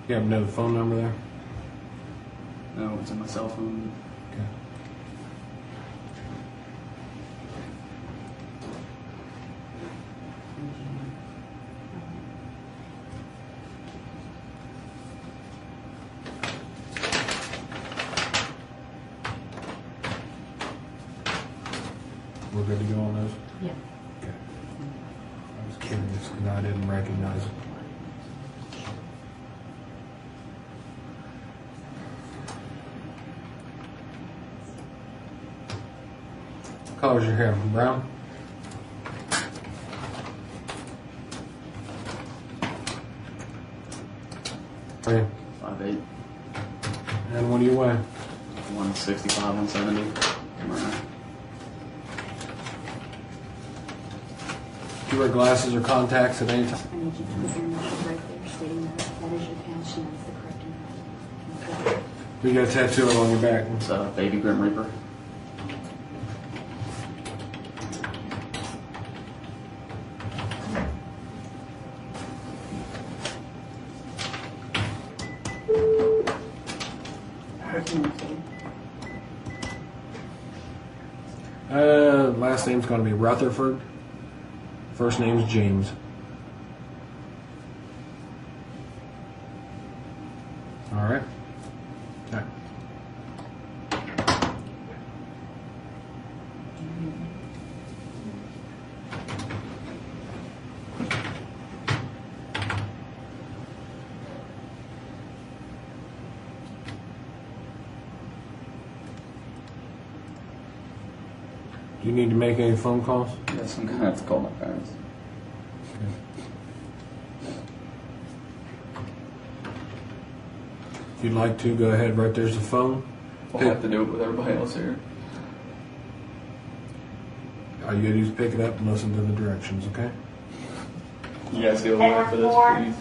You have another phone number there? No, it's on my cell phone. Okay. We're good to go on those? Yeah. Okay. I was curious because I didn't recognize it. What color's your hair? Brown? Are you? 5'8". And what do you weigh? 165, 170. Am I right? Do you wear glasses or contacts at any time? I need you to put your initial right there stating that that is your pants and that's the correct amount. Okay. You got a tattoo on your back. It's a baby Grim Reaper. Last name's going to be Rutherford. First name's James. All right. Okay. Do you need to make any phone calls? Yes, I'm gonna have to call my parents. If you'd like to, go ahead. Right there's the phone. We'll have to do it with everybody else here. All you gotta do is pick it up and listen to the directions, okay? You guys get away for this, please.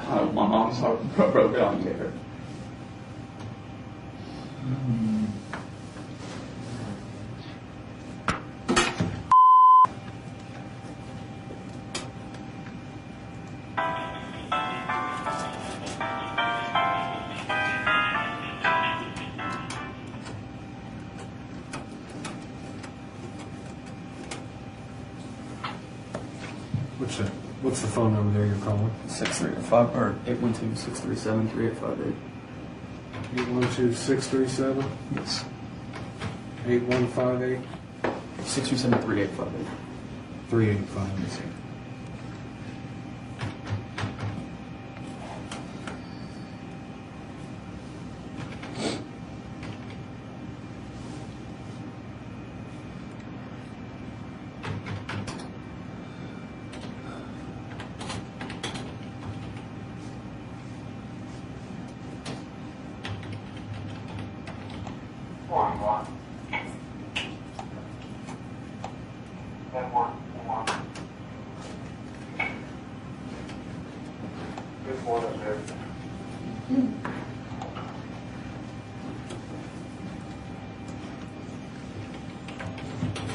My mom's heart broke down here. What's the phone number there you're calling? 812-637-3858. 812-637? Yes. 8158? 637-3858. 3858.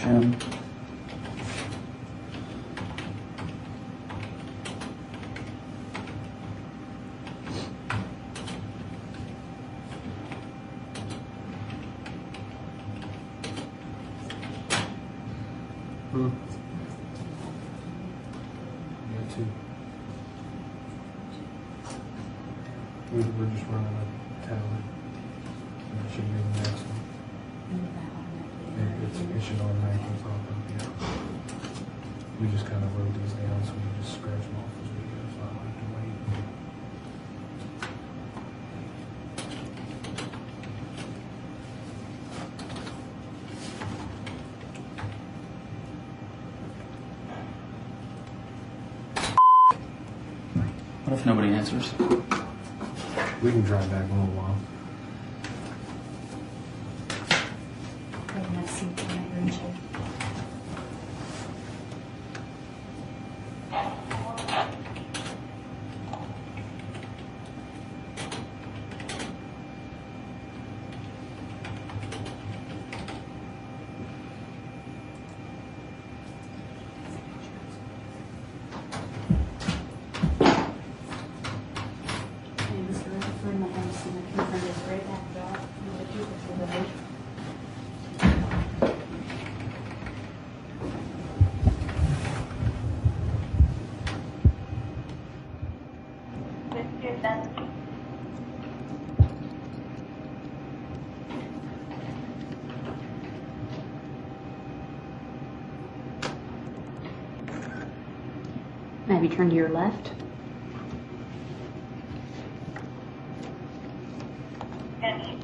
Jim. We're just running a tally. That should be the next one. It should automatically pop up, yeah. We just kind of wrote these down, so we just scratch them off as we go, so I don't have to wait. What if nobody answers? We can drive back a little while. Okay, let's see if I can reach it. Okay, Mr. Rutherford, my name is Susan. Confirm this right back door. You would keep it for the vote. Have you turned to your left?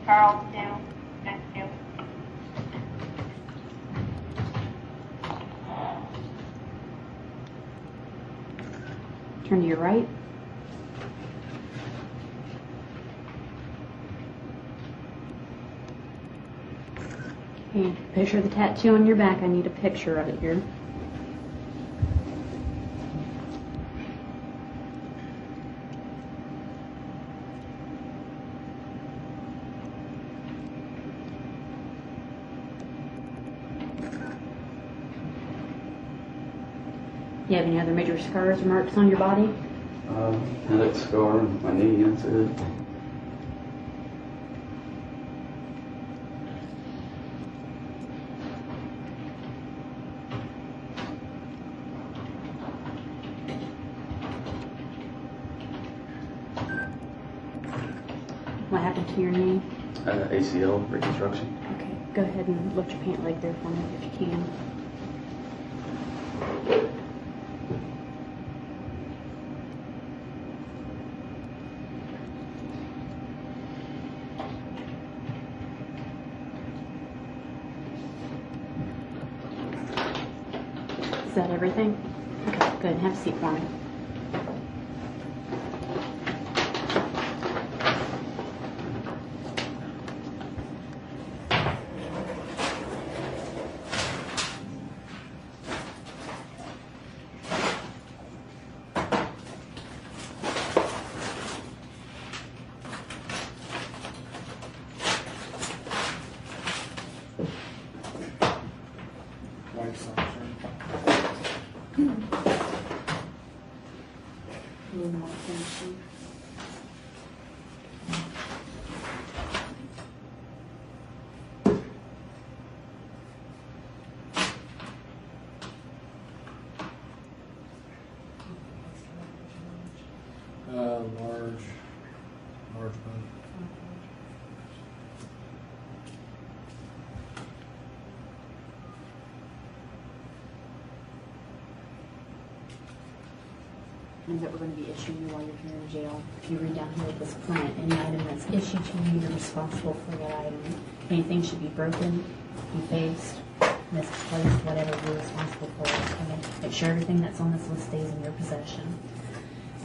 Charles too. Thank you. Turn to your right. Okay, picture of the tattoo on your back. I need a picture of it here. You have any other major scars or marks on your body? Headache scar on my knee, that's it. What happened to your knee? ACL reconstruction. Okay, go ahead and lift your pant leg there for me if you can. Is that everything? Okay, go ahead and have a seat for me. White socks, large one. And that we're going to be issuing you while you're here in jail. If you read down here at this plant, any item that's issued to you, you're responsible for that item. Anything should be broken, defaced, misplaced, whatever, you're responsible for it. Okay? Make sure everything that's on this list stays in your possession.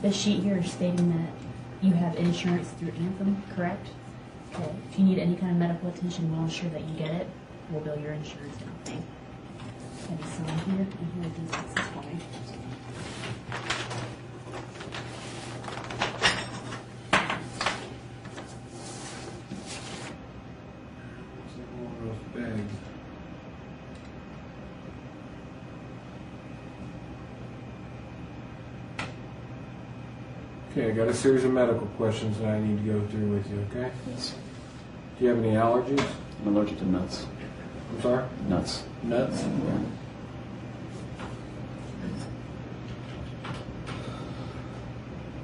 This sheet here is stating that you have insurance through Anthem, correct? Okay. If you need any kind of medical attention, we'll ensure that you get it. We'll bill your insurance company. Have you sign here? And here are these boxes for me. Okay, I got a series of medical questions that I need to go through with you, okay? Yes. Do you have any allergies? I'm allergic to nuts. I'm sorry? Nuts. Nuts? Yeah.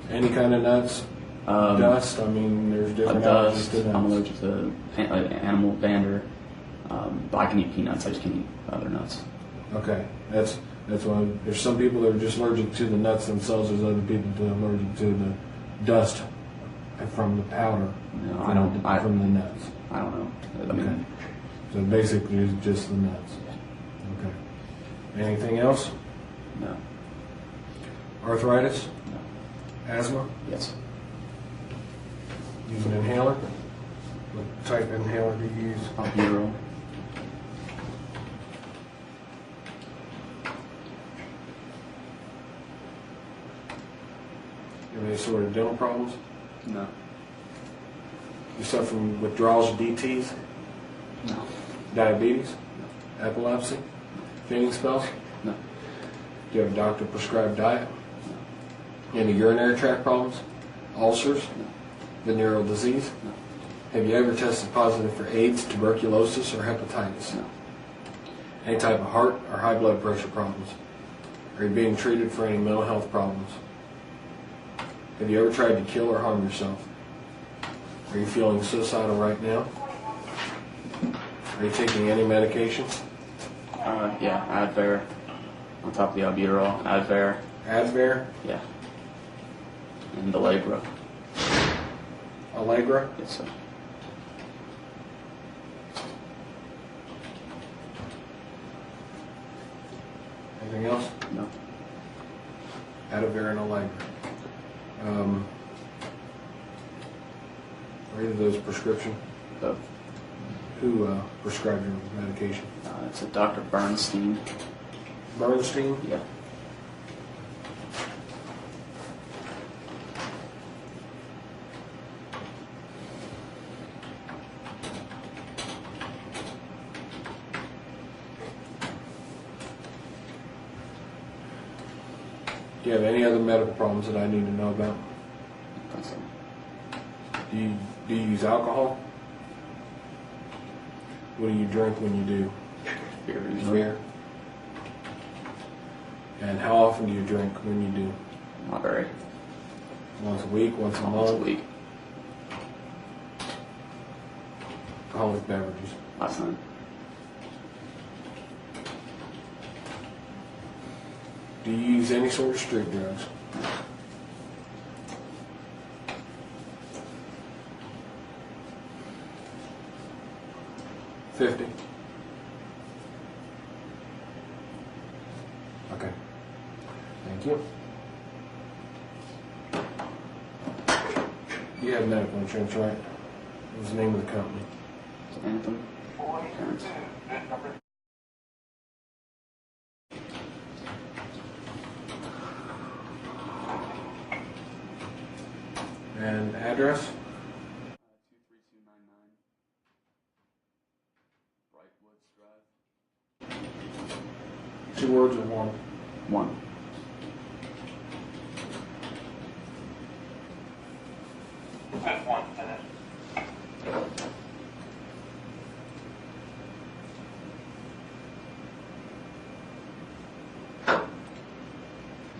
Any kind of nuts? Dust, I mean, there's different allergies Dust. to I'm nuts. allergic to animal dander. But I can eat peanuts. I just can't eat other nuts. Okay, that's why there's some people that are just allergic to the nuts themselves. There's other people that are allergic to the dust from the powder. No, from the nuts. I don't know. I Okay. mean, So basically, it's just the nuts. Okay. Anything else? no. Arthritis? No. Asthma? Yes. Use an inhaler? What type of inhaler do you use? Albuterol. You have any sort of dental problems? No. You suffer from withdrawals of DTs? No. Diabetes? Epilepsy? Fainting spells? No. Do you have a doctor prescribed diet? Any urinary tract problems? Ulcers? Venereal disease? No. Have you ever tested positive for AIDS, tuberculosis, or hepatitis? No. Any type of heart or high blood pressure problems? Are you being treated for any mental health problems? Have you ever tried to kill or harm yourself? Are you feeling suicidal right now? Are you taking any medication? Yeah, Advair. On top of the albuterol, Advair. Advair? Yeah. And Allegra. Allegra? Yes, sir. Anything else? No. Advair and Allegra. Are either of those prescription? Both. Who prescribed your medication? It's a Dr. Bernstein. Bernstein? Yeah. Do you have any other medical problems that I need to know about? That's it. Do you use alcohol? What do you drink when you do? Beer usually. Beer. And how often do you drink when you do? Not very. Once a week, once a Once a month? week. Alcoholic beverages. Last time. Do you use any sort of street drugs? $50. Okay. Thank you. You have medical insurance, right? What's the name of the company? It's Anthem. Insurance. And address? 23299 Brightwoods Drive. 2 words or one? One.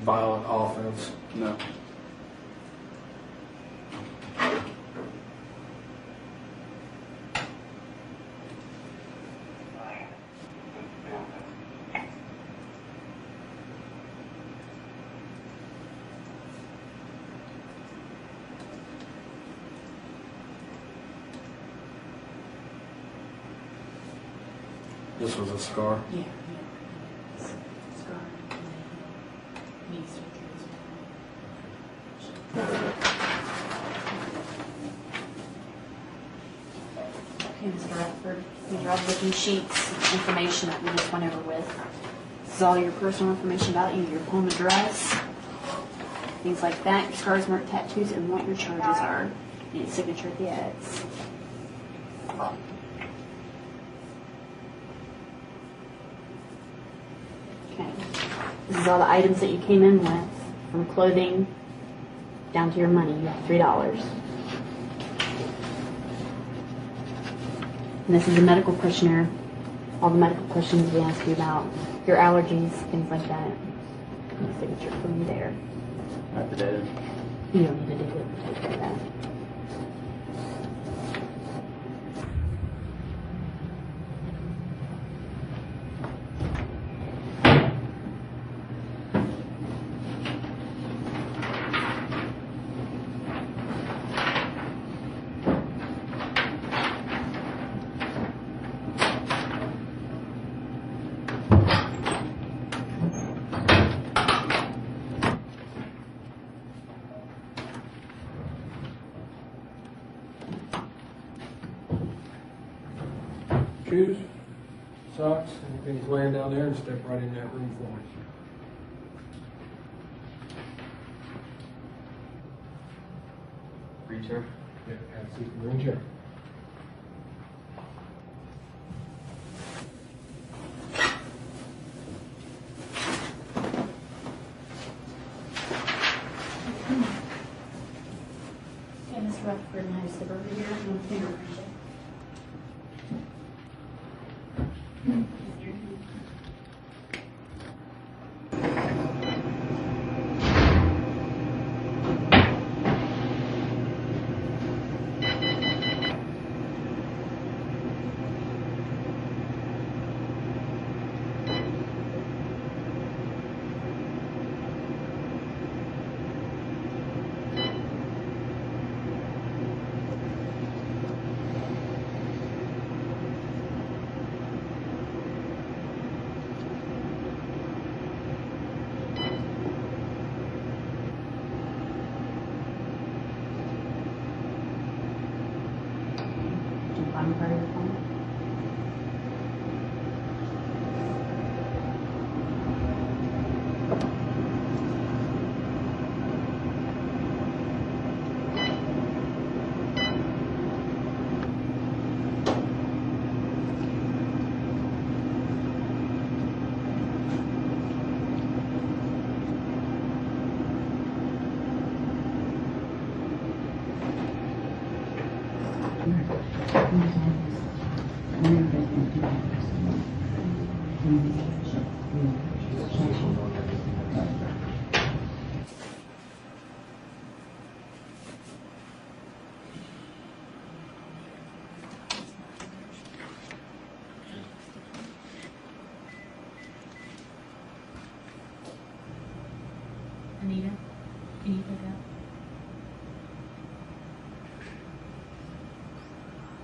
Violent offense. No. This was a scar. Yeah. Scar. Knee surgery as well. Okay, Mr. Rutherford, these are all the booking sheets, information that we just went over with. This is all your personal information about you, your home address, things like that, your scars, mark, tattoos, and what your charges are. Need a signature at the X. Okay. This is all the items that you came in with, from clothing down to your money. You have $3. And this is a medical questionnaire. All the medical questions we ask you about, your allergies, things like that. And a signature from you there. Affidavit. You don't need to do it. Take care of that. Shoes, socks, anything's laying down there, and step right in that room for me. Green chair. Yeah, have a seat in the green chair. Okay, Ms. Rutherford, and I step over here and I'm fingerprint it. Bottom part of the phone. Anita, can you pick up?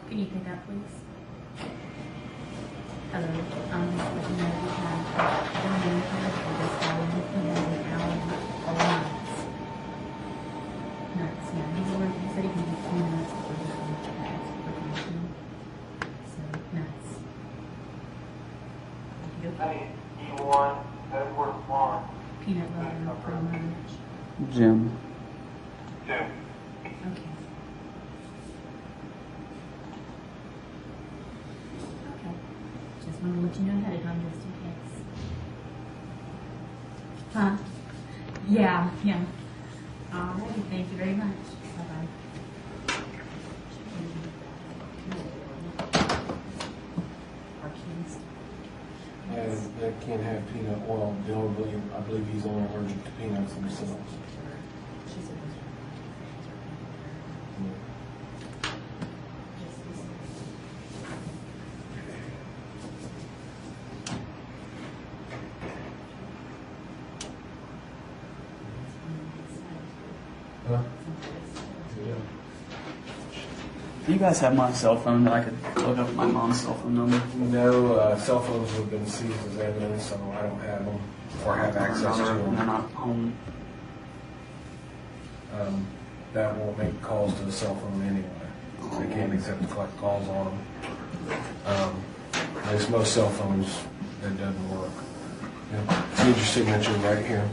Can you pick up, please? Hello, let you know we have one name card for this one, and an hour or nuts. Nuts, yeah, he said he can do 2 nuts for this one. So, nuts. Hey, E1, Edward Farm. Peanut butter for lunch. Jim. 2. Okay. Okay. Just want to let you know ahead of time just in case. Huh? Yeah, yeah. Alrighty, thank you very much. Bye-bye. Our kids. And they can't have peanut oil. I believe he's only allergic to peanuts themselves. She's a Huh? Do you guys have my cell phone that I could look up my mom's cell phone number? No, cell phones have been seized as evidence, so I don't have them or have access to They're them. not home. That won't make calls to the cell phone anyway. They can't accept to collect calls on them. At least most cell phones, that doesn't work. Yeah. Need your signature right here.